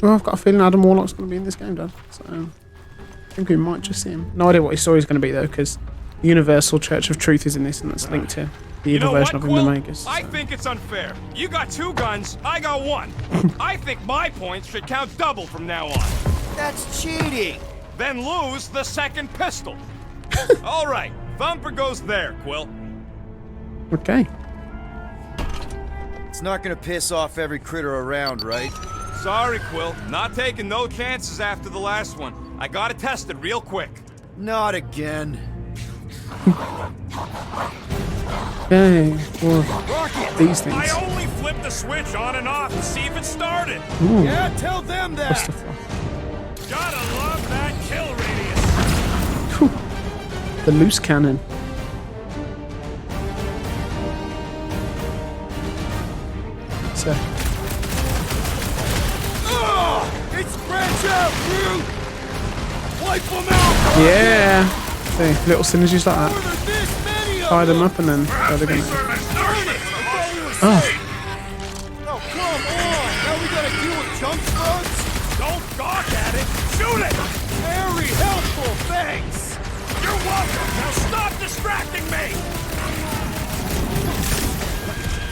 Well, I've got a feeling Adam Warlock's going to be in this game, Dad. So I think we might just see him. No idea what his story's going to be though, because the Universal Church of Truth is in this, and that's linked to the You evil know version what, of him, the Quill? Magus. I think it's unfair. You got 2 guns, I got 1. I think my points should count double from now on. That's cheating! Then lose the second pistol. All right, Thumper goes there, Quill. Okay. It's not gonna piss off every critter around, right? Sorry, Quill. Not taking no chances after the last one. I gotta test it real quick. Not again. Okay. Well, these things. I only flipped the switch on and off to see if it started. Ooh, Yeah, tell them that! Christopher. Gotta love that kill radius. The loose cannon. So, Oh, it's branch out, Groot! Wipe them out! yeah. See, little synergies like Where that. there's this many of Tie them them? up and then go again. Oh, Oh, come on! Now we gotta deal with junk slugs? Don't gawk at it. Shoot it. Very helpful, thanks! You're welcome. Now stop distracting me.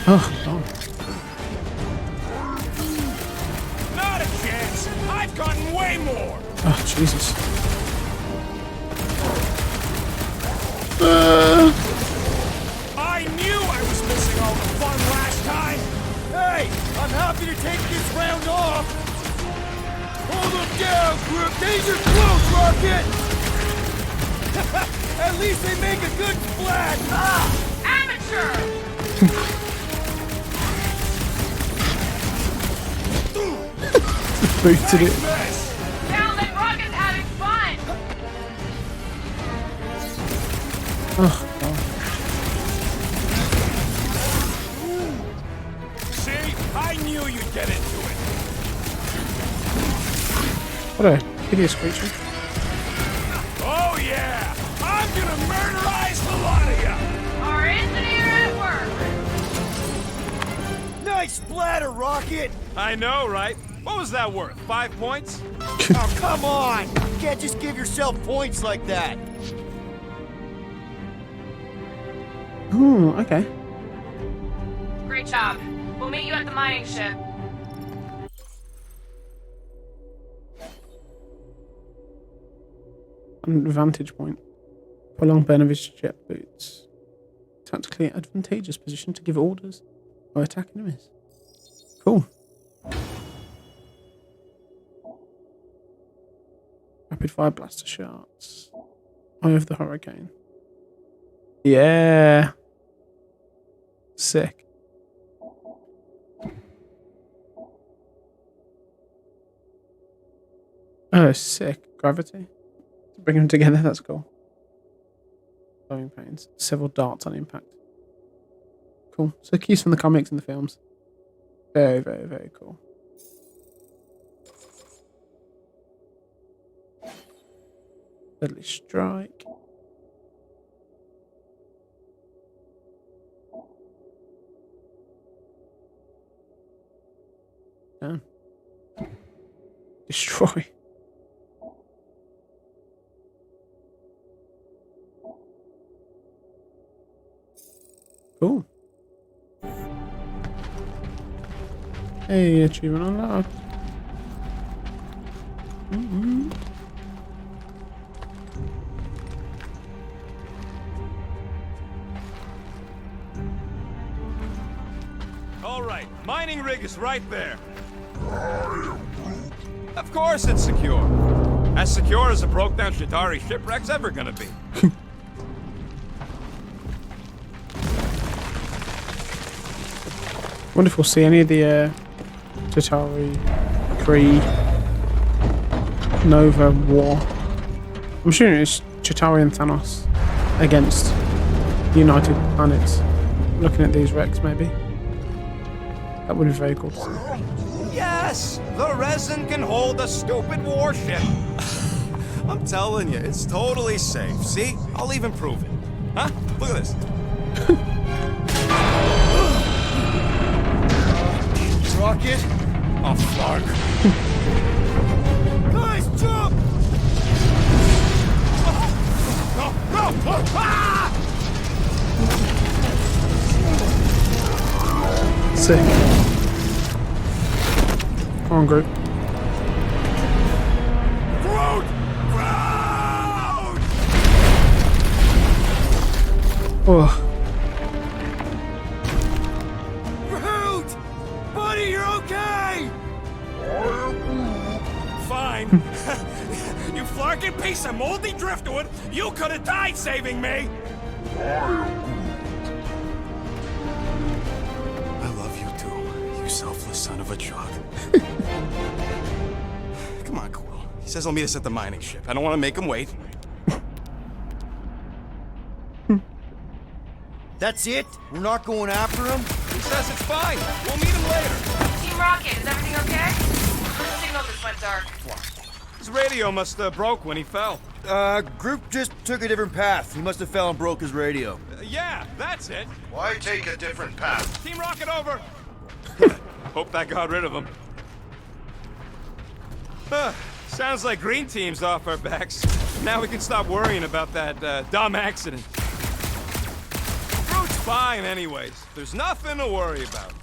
oh, God. Not a chance. I've gotten way more. Oh, Jesus. I knew I was missing all the fun last time. Hey, I'm happy to take this round off! Hold them down, Groot! These are close, Rocket! At least they make a good splash! Ah! Amateur! Booted it. Sounds like Rocket's having fun! Oh, God. See, I knew you'd get into it. What a hideous creature. Oh yeah, I'm gonna murderize the lot of you. Our engineer at work! Nice splatter, Rocket! I know, right? What was that worth? 5 points? Oh, come on! You can't just give yourself points like that! Ooh, okay. Great job. We'll meet you at the mining ship. An vantage point. Prolonged burn of his jet boots. Tactically advantageous position to give orders or attack enemies. Cool. Rapid fire blaster shots. Eye of the Hurricane. Yeah. Sick. Oh, sick. Gravity. Bring them together, that's cool. Glowing pains. Several darts on impact. Cool. So keys from the comics and the films. Very, very, very cool. Deadly Strike. Damn. Destroy. Cool. Hey, achievement unlocked. All right, mining rig is right there. Of course it's secure. As secure as a broke-down Shatari shipwreck's ever gonna be. wonder if we'll see any of the Chitauri, Kree, Nova war. I'm assuming it's Chitauri and Thanos against United Planets. Looking at these wrecks, maybe. That would be very cool to see. Yes! The resin can hold a stupid warship. I'm telling you, it's totally safe. See? I'll even prove it. Huh? Look at this. Rocket? Oh, fuck. Guys, jump! No! No! Ah! Sick. Come on, group. Groot! Groot! Oh, Groot! Buddy, you're okay! Fine. You flarkin' piece of moldy driftwood! You could have died saving me! I love you too, you selfless son of a jug. Come on, Quill. He says he'll meet us at the mining ship. I don't want to make him wait. That's it? We're not going after him? He says it's fine. We'll meet him later. Team Rocket, is everything okay? The signal just went dark. His radio must have broke when he fell. Groot just took a different path. He must have fell and broke his radio. Yeah, that's it. Why take a different path? Team Rocket over. Hope that got rid of him. Sounds like Green Team's off our backs. Now we can stop worrying about that dumb accident. Groot's fine anyways. There's nothing to worry about.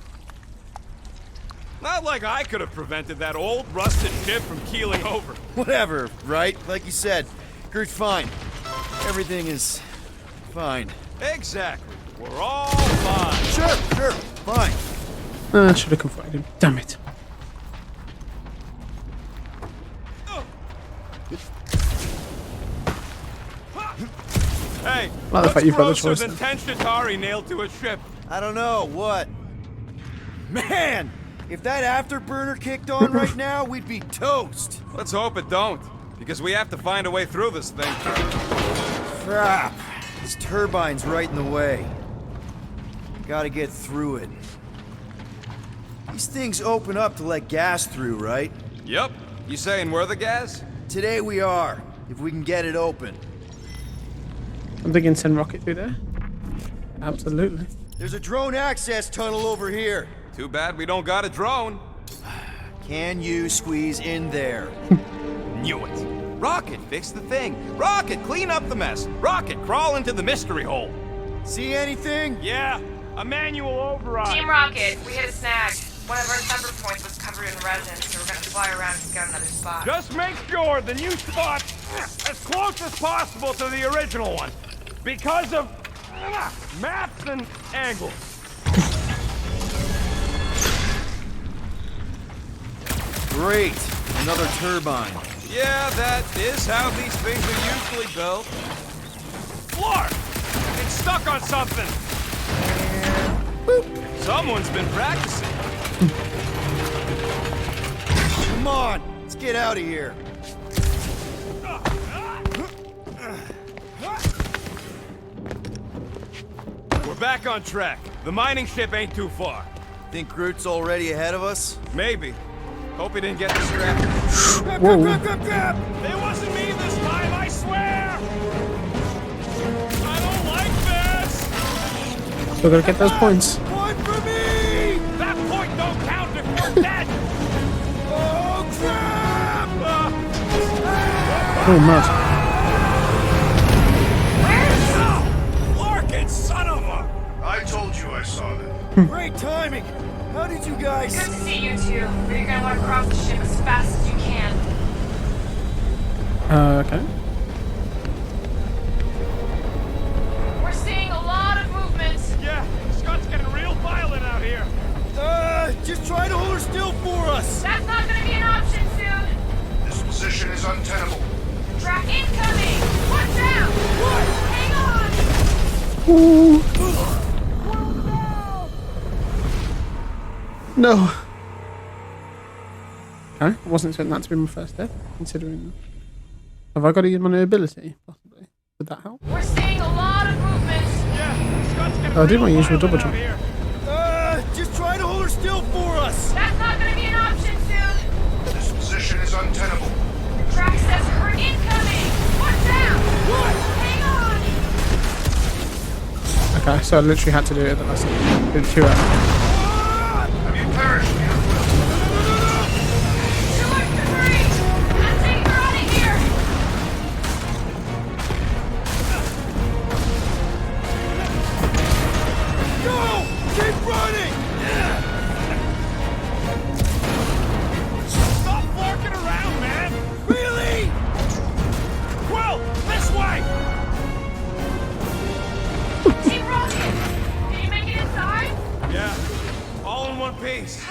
Not like I could have prevented that old rusted ship from keeling over. Whatever, right? Like you said, Groot's fine. Everything is fine. Exactly. We're all fine. Sure, fine. I should have confronted him. Damn it. Hey, Like the fact you've got the what's choice grosser than 10 Chitauri nailed to a ship? I don't know, what? Man, if that afterburner kicked on right now, we'd be toast. Let's hope it don't, because we have to find a way through this thing. Crap. This turbine's right in the way. Gotta get through it. These things open up to let gas through, right? Yep. You saying we're the gas? Today we are, if we can get it open. I'm thinking send Rocket through there. Absolutely. There's a drone access tunnel over here. Too bad we don't got a drone. Can you squeeze in there? Knew it. Rocket, fix the thing. Rocket, clean up the mess. Rocket, crawl into the mystery hole. See anything? Yeah, a manual override. Team Rocket, we hit a snag. One of our thunder points was covered in resin, so we're gonna fly around and scout another spot. Just make sure the new spot as close as possible to the original one. Because of maps and angles. Great. Another turbine. Yeah, that is how these things are usually built. Flark! It's stuck on something! Boop. Someone's been practicing. Come on, let's get out of here. We're back on track. The mining ship ain't too far. Think Groot's already ahead of us? Maybe. Hope he didn't get distracted. Whoa. It wasn't me this time, I swear! I don't like this! Still gotta get those points. One for me! That point don't count if we're dead! Oh, crap! Oh, mad. Larkin, son of a... I told you I saw them. Great timing! How did you guys... Good to see you two, but you're gonna want to cross the ship as fast as you can. Okay. We're seeing a lot of movement. Yeah, Scott's getting real violent out here. Just try to hold her still for us! That's not gonna be an option soon. This position is untenable. Track incoming! Watch out! What? Hang on! No. Okay, I wasn't expecting that to be my first death, considering. Have I got to use my new ability? Possibly. Would that help? We're seeing a lot of movements. Oh, I did my usual double jump. Just try to hold her still for us. That's not gonna be an option soon. This position is untenable. Drax says her incoming. Watch out! What? Hang on. Okay, so I literally had to do it at the last second. Did 2 hours. Have you perished? Too much debris. I'm taking her out of here. Go! Keep running! Stop barking around, man! Really? Quill, this way! Team Rocket, can you make it inside? Yeah, all in one piece.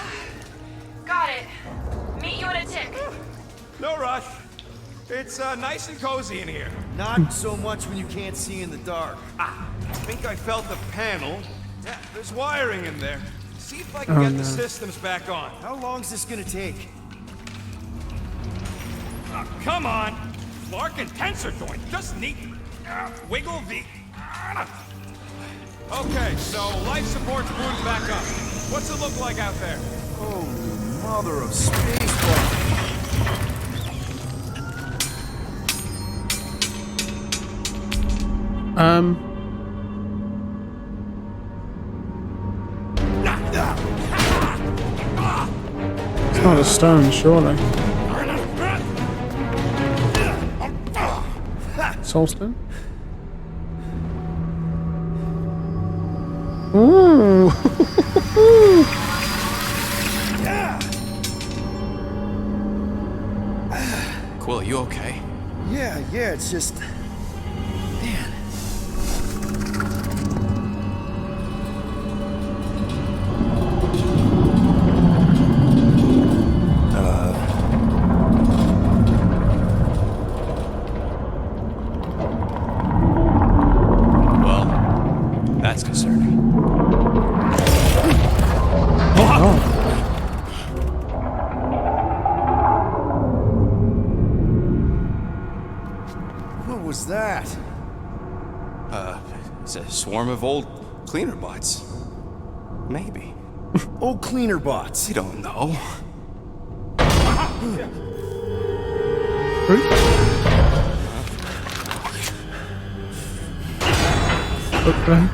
Got it. Meet you in a tick. No rush. It's nice and cozy in here. Not so much when you can't see in the dark. I think I felt a panel. Yeah, there's wiring in there. See if I can get the systems back on. How long's this gonna take? Come on! Clark and tensor joint. Just neat. Wiggle the... Okay, so life support's booted back up. What's it look like out there? Holy mother of spaceballs. It's not a stone, surely. Soulstone? Ooh! Quill, you okay? Yeah, it's just... Man. Well, that's concerning. What was that? It's a swarm of old cleaner bots. Maybe. Old cleaner bots. You don't know. Okay.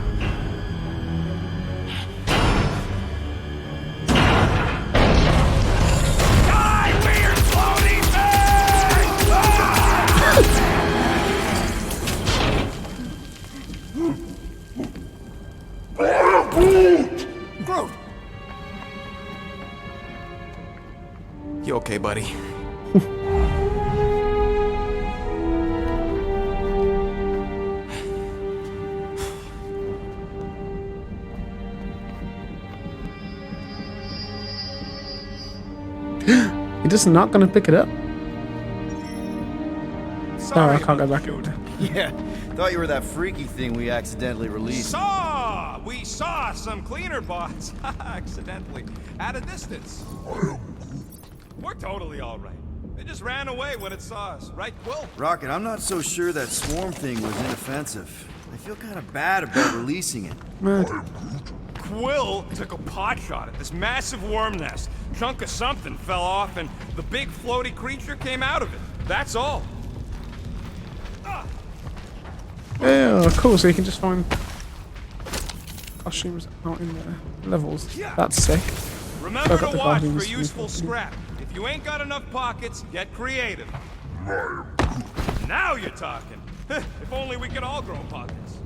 Groot! You okay, buddy? You're just not gonna pick it up. Sorry I can't go about back the over shoot. there. Yeah, thought you were that freaky thing we accidentally released. We saw some cleaner bots accidentally at a distance. We're totally all right. They just ran away when it saw us, right, Quill? Rocket, I'm not so sure that swarm thing was inoffensive. I feel kind of bad about releasing it. Quill took a pot shot at this massive worm nest. Chunk of something fell off, and the big floaty creature came out of it. That's all. Yeah, cool. So you can just find costumes out in the levels. That's sick. Remember got to the watch Guardians for useful uniform. scrap. If you ain't got enough pockets, get creative. Now you're talking. If only we could all grow pockets.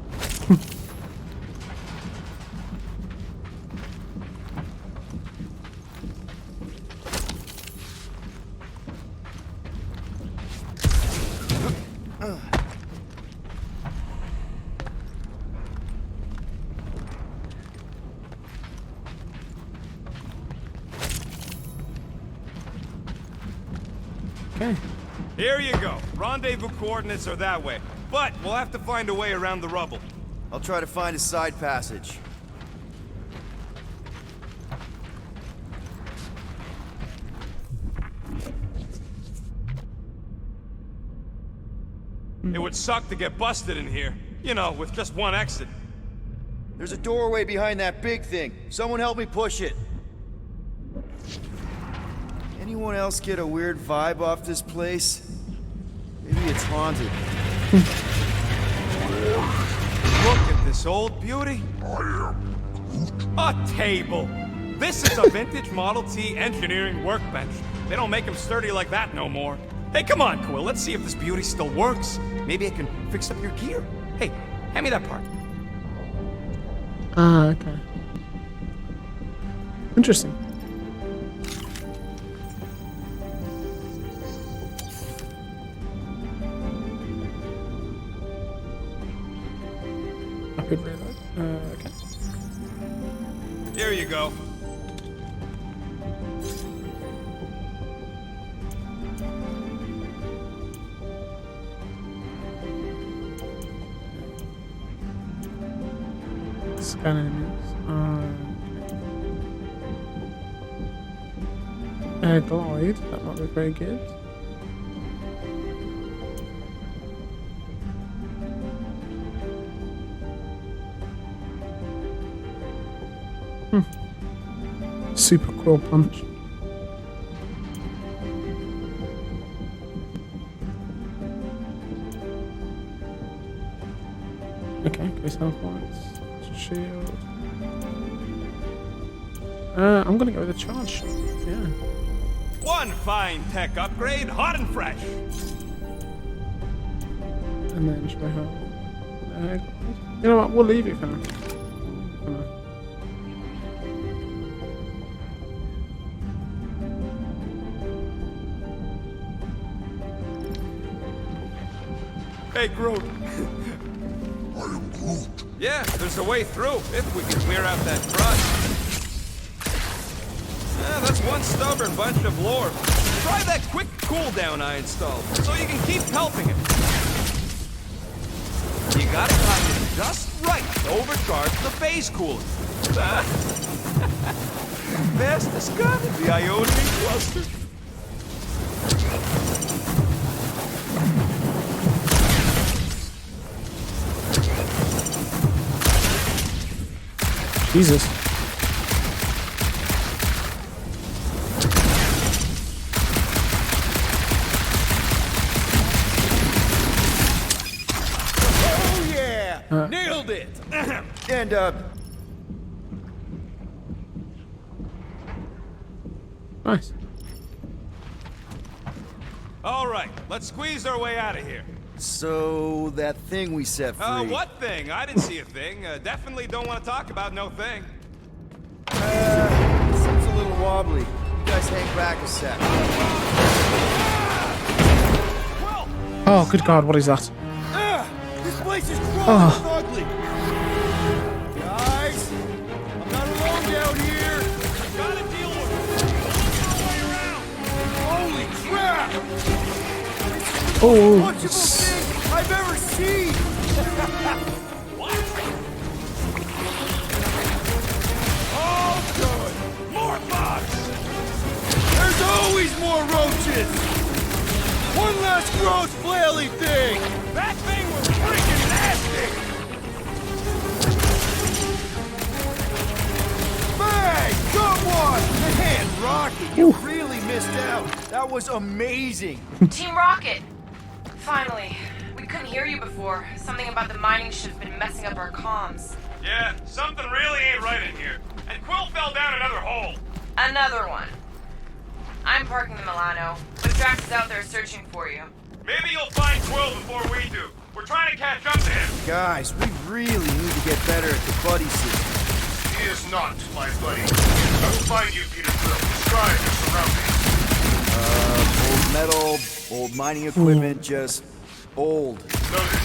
Okay. Here you go. Rendezvous coordinates are that way. But we'll have to find a way around the rubble. I'll try to find a side passage. It would suck to get busted in here. You know, with just one exit. There's a doorway behind that big thing. Someone help me push it. Anyone else get a weird vibe off this place? Maybe it's haunted. Look at this old beauty. A table. This is a vintage Model T engineering workbench. They don't make them sturdy like that no more. Hey, come on, Quill. Let's see if this beauty still works. Maybe I can fix up your gear. Hey, hand me that part. Ah, okay. Interesting. I could reload. Okay. Here you go. Scan enemies. Air glide. That might be very good. Super Quill Punch. Okay, increase health points. Shield. I'm gonna go with a charge shot. Yeah. One fine tech upgrade, hot and fresh. And then should I have? You know what? We'll leave it for now. Hey, Groot. I am Groot. Yeah, there's a way through, if we can clear out that crust. Yeah, that's one stubborn bunch of lore. Try that quick cooldown I installed, so you can keep helping it. You gotta time it just right to overcharge the phase cooler. Fastest gun in the Ionian cluster. Jesus. Oh yeah! Nailed it! And Nice. All right, let's squeeze our way out of here. so that thing we set free. What thing? I didn't see a thing. Definitely don't want to talk about no thing. Seems a little wobbly. You guys hang back a sec. Oh, good God, what is that? This place is crawling with ugly. Guys, I'm not alone down here. Gotta deal with it. Our way around. Holy crap! Oh, Punchable thing I've ever seen. What? Oh, good. More bugs. There's always more roaches. One last gross flaily thing. That thing was freaking nasty. Bang! Come on! Man, Rocky, you really missed out. That was amazing. Team Rocket! Finally. We couldn't hear you before. Something about the mining ship's been messing up our comms. Yeah, something really ain't right in here. And Quill fell down another hole. Another one. I'm parking the Milano, but Drax is out there searching for you. Maybe you'll find Quill before we do. We're trying to catch up to him. Guys, we really need to get better at the buddy system. He is not my buddy. I will find you, Peter Quill. Describe your surroundings. Old metal, old mining equipment, just old. Noted.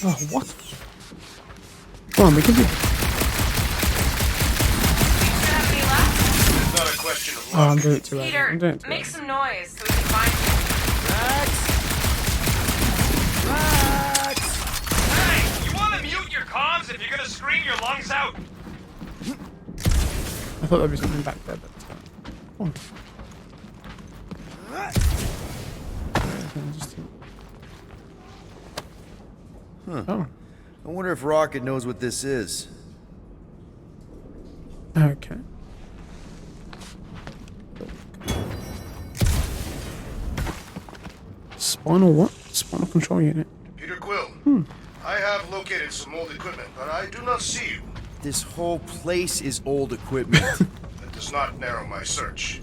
oh, what? Come on, we can do. Do you have any left? It's not a question of Oh, luck. I'm doing it too late. Peter, I'm doing it too make late. some noise so we can find you. Max! Hey, you want to mute your comms if you're gonna scream your lungs out? I thought there'd be something back there, but. Oh. Oh, I wonder if Rocket knows what this is. okay. Spinal what? Spinal control unit. Peter Quill, I have located some old equipment, but I do not see you. This whole place is old equipment. That does not narrow my search.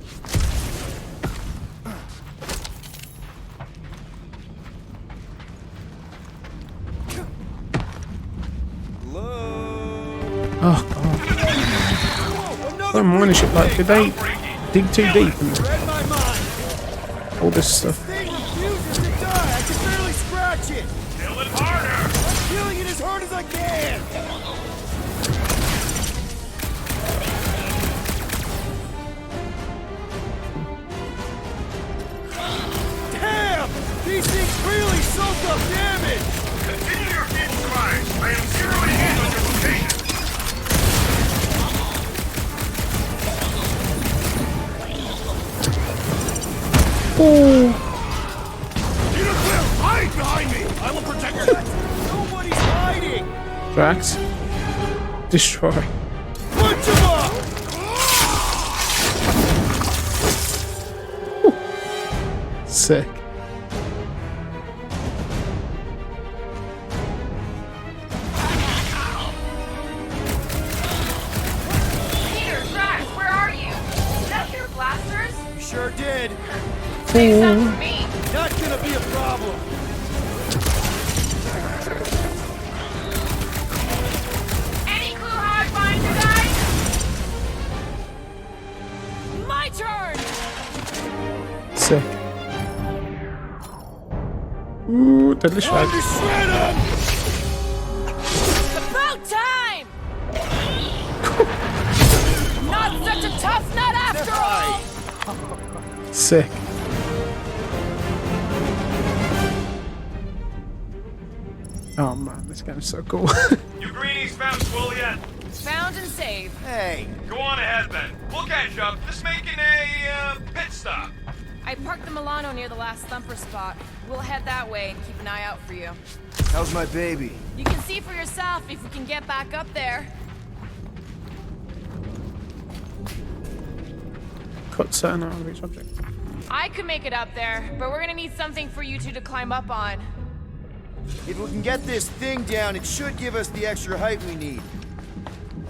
Oh god. That mining ship, like, did they dig too deep and all this stuff? Thing refuses to die. I can barely scratch it. Kill it harder! I'm killing it as hard as I can. Damn! These things really soak up damage. Continue your hidden crimes. I am zeroing in on your location. Oh, Peter Quill, hide behind me. I will protect you. Nobody's hiding. Drax. Destroy. Punch him up. Sick. Peter, Drax, where are you? Is that your blasters? Sure did. Save some for me. Not gonna be a problem. Any clue how I find you guys? My turn! Sick. Ooh, deadly strike. Time to shred him. About time! Not such a tough nut after all! Sick. Oh man, this game's so cool. You greenies found Quill yet? Found and saved. Hey, Go on ahead then. We'll catch up. Just making a pit stop. I parked the Milano near the last thumper spot. We'll head that way and keep an eye out for you. how's my baby? You can see for yourself if we can get back up there. Cut certain out of each object. I could make it up there, but we're gonna need something for you two to climb up on. If we can get this thing down, it should give us the extra height we need.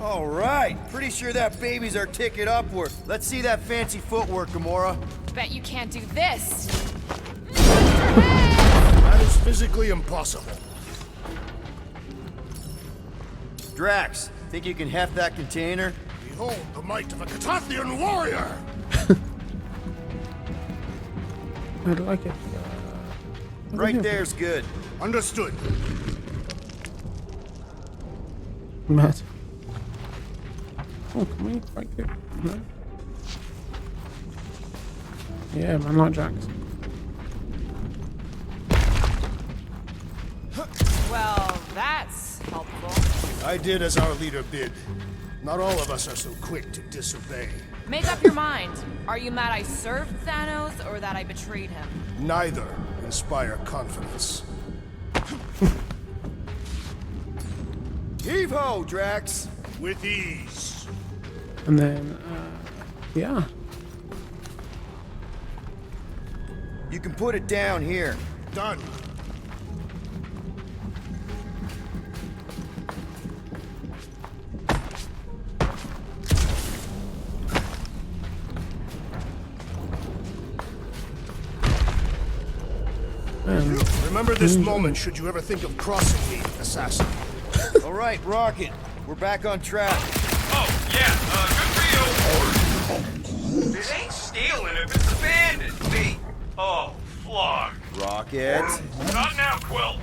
All right, pretty sure that baby's our ticket upward. Let's see that fancy footwork, Gamora. Bet you can't do this. That is physically impossible. Drax, think you can heft that container? Behold the might of a Catathian warrior! I like it. Right there's good. Understood. Mad. Oh, can we break it? No. Yeah, man, like Drax. Well, that's helpful. I did as our leader bid. Not all of us are so quick to disobey. Make up your mind. Are you mad I served Thanos or that I betrayed him? Neither inspire confidence. Heave-ho, Drax! With ease. And then, yeah. You can put it down here. Done. Remember this moment should you ever think of crossing me, assassin. All right, Rocket, we're back on track. Oh, yeah, good for you. This ain't stealing if it's abandoned. See? Oh, flog. Rocket. Not now, Quill.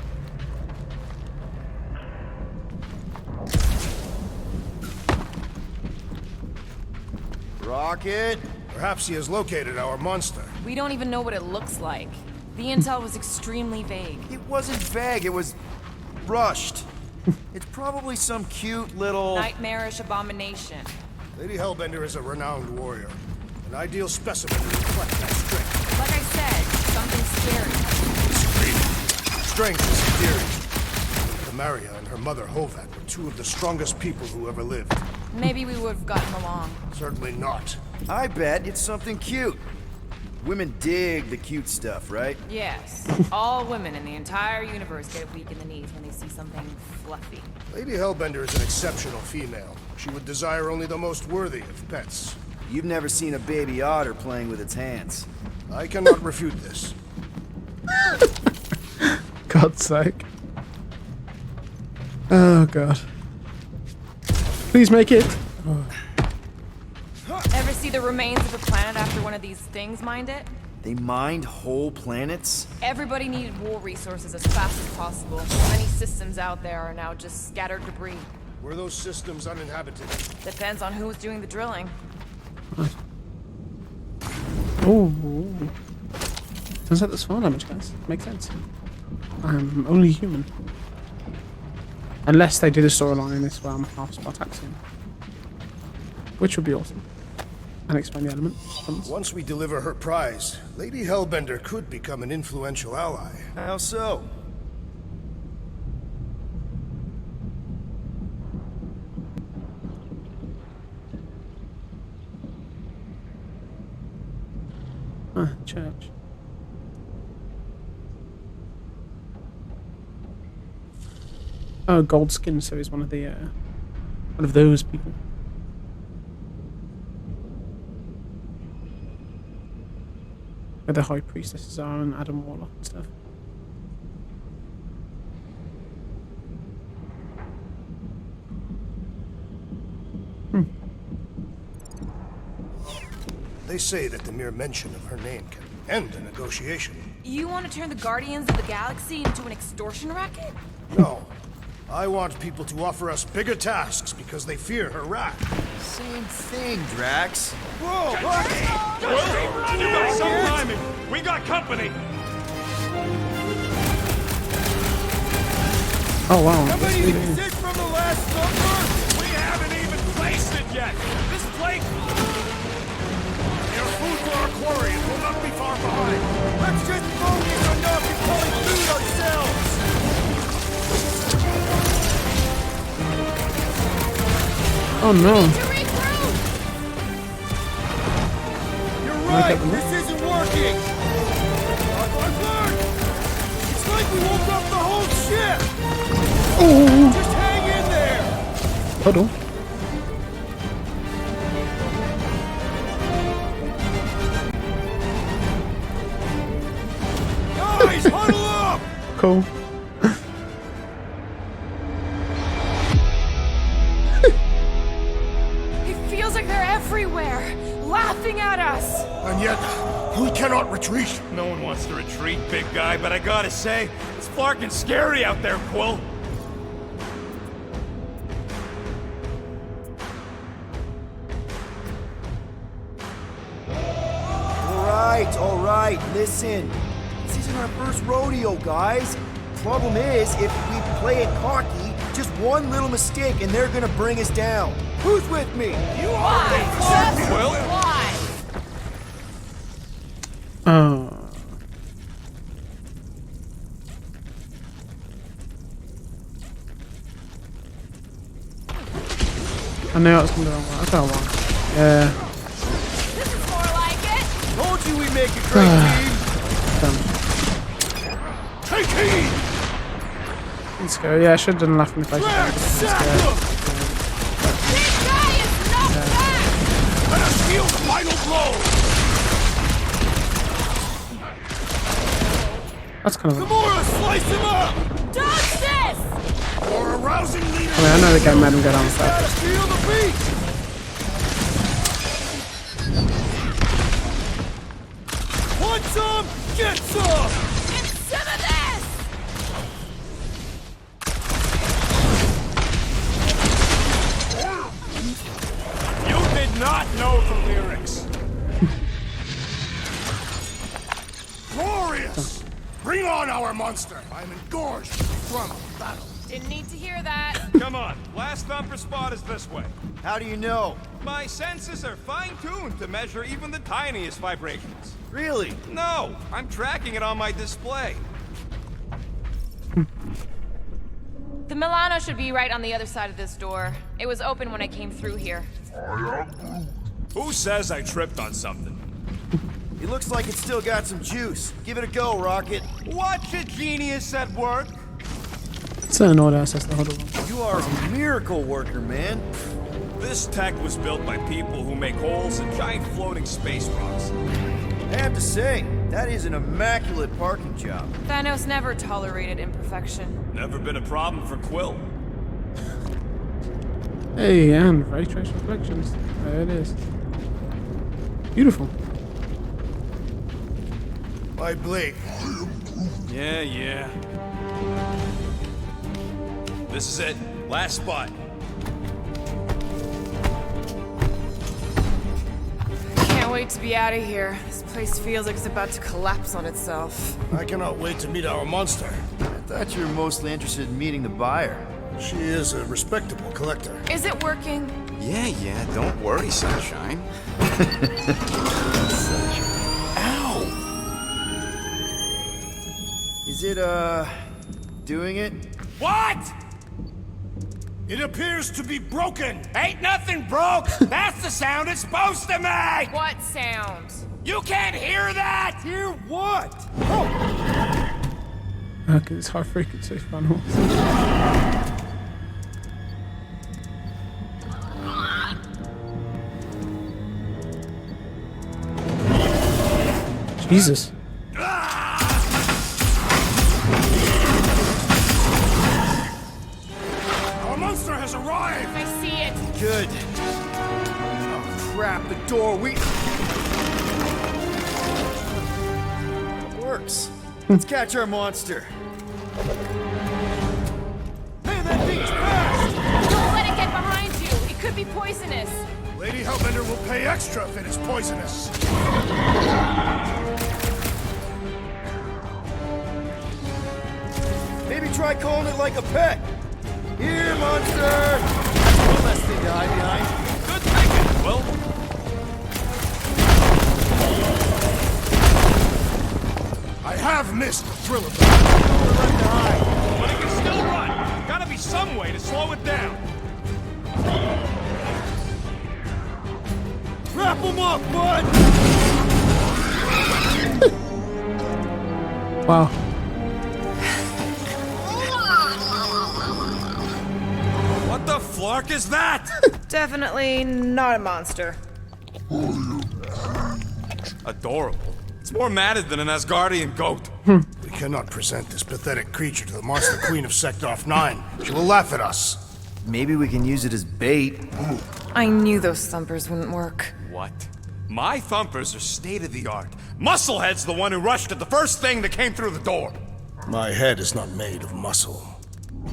Rocket. Perhaps he has located our monster. We don't even know what it looks like. The intel was extremely vague. It wasn't vague, it was rushed. It's probably some cute little... Nightmarish abomination. Lady Hellbender is a renowned warrior. An ideal specimen to reflect that strength. Like I said, something scary. Strength is a theory. Maria and her mother Hovat were two of the strongest people who ever lived. Maybe we would have gotten along. Certainly not. I bet it's something cute. Women dig the cute stuff, right? Yes. All women in the entire universe get weak in the knees when they see something fluffy. Lady Hellbender is an exceptional female. She would desire only the most worthy of pets. You've never seen a baby otter playing with its hands. I cannot refute this. God's sake. Oh god. Please make it. Oh. Ever see the remains of a planet after one of these things mined it? They mined whole planets? Everybody needed war resources as fast as possible. Many systems out there are now just scattered debris. Were those systems uninhabited? Depends on who was doing the drilling. Oh. Turns out there's fire damage, guys. Makes sense. I'm only human. Unless they do the storyline in this where I'm half Spartaxian. Which would be awesome. And explain the element. Once we deliver her prize, Lady Hellbender could become an influential ally. How so? Church. Oh, gold skin, so he's one of those people. Where the high priestesses are and Adam Warlock and stuff. They say that the mere mention of her name can end a negotiation. You want to turn the Guardians of the Galaxy into an extortion racket? No. I want people to offer us bigger tasks because they fear her wrath. Same thing, Drax. Whoa! You got some timing! We got company! Oh wow. Somebody exist from the last number? We haven't even placed it yet! This place... There's food for our quarry and we'll not be far behind. Let's just focus on not becoming food ourselves! Oh no. You're right, this isn't working! It's like we woke up the whole ship! Oh. Just hang in there! Hold on. Guys, huddle up! Cool. Feels like they're everywhere, laughing at us. And yet, we cannot retreat. No one wants to retreat, big guy, but I gotta say, it's fucking scary out there, Quill. All right, listen. This isn't our first rodeo, guys. Problem is, if we play it cocky, just one little mistake and they're gonna bring us down. Who's with me? You are! Quill? Why? Oh. I knew I was going to do that. I felt wrong. Yeah. This is more like it. Told you we'd make a great team. Take heed! Let's go. Yeah, I should have done laughing face. This guy is not back. Let us deal final blow! That's kind of. Gamora, slice him up! Dodge this! For a rousing leader! I mean, I know the game made him go down the Gotta stairs. feel the beat! Want some? Get some! Get some of this! You did not know the lyrics. Glorious! Bring on our monster! I'm engorged from battle. Didn't need to hear that. Come on, last thumper spot is this way. How do you know? My senses are fine-tuned to measure even the tiniest vibrations. Really? No, I'm tracking it on my display. The Milano should be right on the other side of this door. It was open when I came through here. Who says I tripped on something? It looks like it's still got some juice. Give it a go, Rocket. Watch a genius at work. Certain order access the huddle. You are a miracle worker, man. This tech was built by people who make holes in giant floating space rocks. I have to say, that is an immaculate parking job. Thanos never tolerated imperfection. Never been a problem for Quill. Hey, and ray trace reflections. There it is. Beautiful. My blade. Yeah. This is it. Last spot. Can't wait to be out of here. This place feels like it's about to collapse on itself. I cannot wait to meet our monster. I thought you were mostly interested in meeting the buyer. She is a respectable collector. Is it working? Yeah, don't worry, Sunshine. Ow! Is it, doing it? What? It appears to be broken. Ain't nothing broke. That's the sound it's supposed to make. What sound? You can't hear that. Hear what? Okay, it's high frequency fun horse. Jesus. Our monster has arrived. I see it. Good. Oh, crap, the door, It works. Let's catch our monster. Hey, that thing's fast! Don't let it get behind you. It could be poisonous. Lady Hellbender will pay extra if it is poisonous. Maybe try calling it like a pet. Here, monster! One less thing to hide behind. Good thinking, Quill. I have missed the thrill of But it can still run. Gotta be some way to slow it down. Wrap him up, bud! Wow. What the flark is that? Definitely not a monster. Adorable. It's more matted than an Asgardian goat. We cannot present this pathetic creature to the monster queen of Sector 9. She will laugh at us. Maybe we can use it as bait. I knew those thumpers wouldn't work. What? My thumpers are state-of-the-art. Musclehead's the one who rushed at the first thing that came through the door. My head is not made of muscle.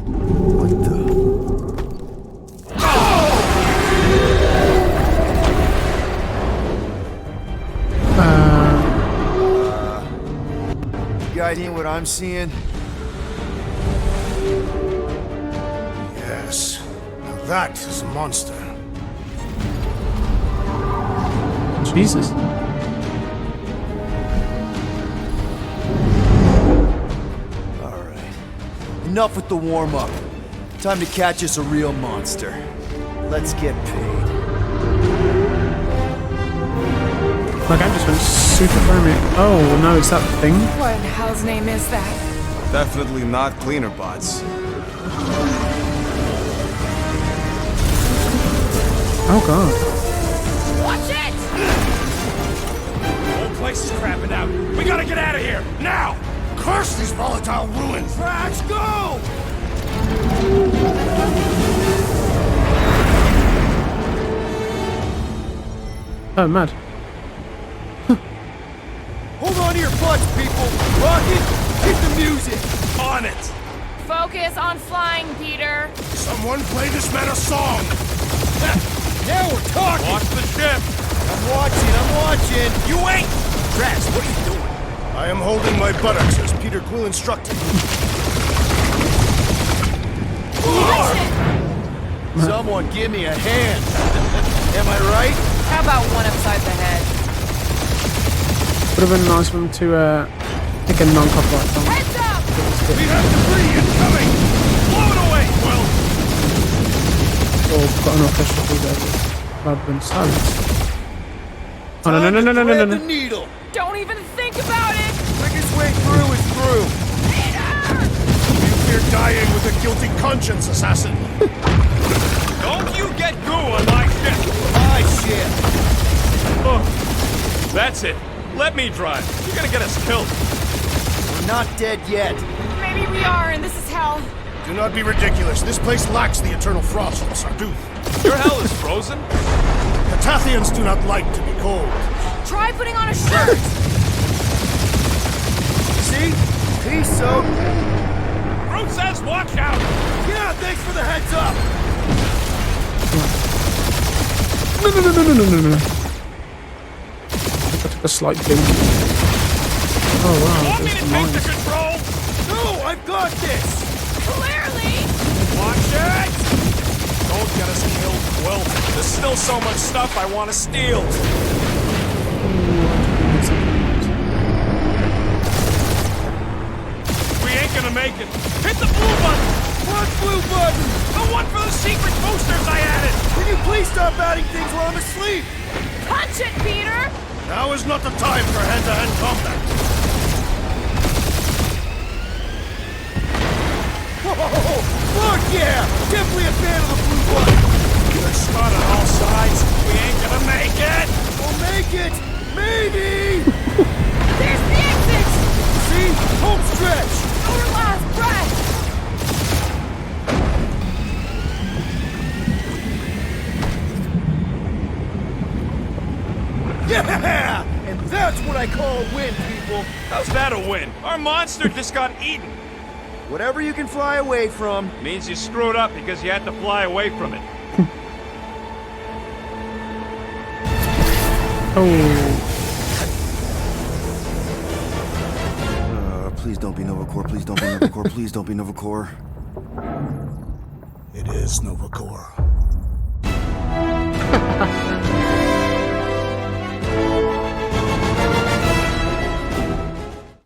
What the? You got any what I'm seeing? Yes. Now that is a monster. Jesus. Alright. Enough with the warm-up. Time to catch us a real monster. Let's get paid. My game just went super foamy. Oh no, is that the thing? What in hell's name is that? Definitely not cleaner bots. Oh god. Watch it! The whole place is crapping out. We gotta get out of here, now! Curse these volatile ruins! Crash, go! Oh, mad. Hold on to your butts, people! Rocket, hit the music! On it! Focus on flying, Peter. Someone play this man a song! Now we're talking! Watch the ship! I'm watching! You ain't! Drax, what are you doing? I am holding my buttocks as Peter Quill instructed. Someone give me a hand. Am I right? How about one upside the head? Would have been nice for them to pick a non-copyright song. Heads up! We have debris incoming! Blow it away, Will! Or got an orchestra there rather than silence. Oh no no no no no no Thread no! the needle. Don't even think about it! Quickest way through is through. You fear dying with a guilty conscience, assassin. Don't you get goo on my ship! My shit. Oh, that's it. Let me drive. You're gonna get us killed. We're not dead yet. Maybe we are, and this is hell. Do not be ridiculous. This place lacks the eternal frost of Sarduth. Your hell is frozen. Catathians do not like to be cold. Try putting on a shirt! See? Peace, so. Groot says watch out! Yeah, thanks for the heads up. No no no no no no no no! I think I took a slight ding. Oh wow! Want me there's to the take the mines. control? No, I've got this. Clearly! Watch it! Don't get us killed, Will. There's still so much stuff I want to steal. We ain't gonna make it. Hit the blue button! What blue button? The one for the secret boosters I added! Can you please stop adding things while I'm asleep? Punch it, Peter! Now is not the time for hand-to-hand combat. Whoa! Fuck yeah! Definitely a fan of the blue button. They're shot on all sides. We ain't gonna make it! We'll make it! Maybe! There's the exit! See? Home stretch! Our last breath! Yeah! And that's what I call a win, people! How's that a win? Our monster just got eaten. Whatever you can fly away from. Means you screwed up because you had to fly away from it. Oh. Please don't be Novacore, please don't be Novacore, please don't be Novacore. It is Novacore.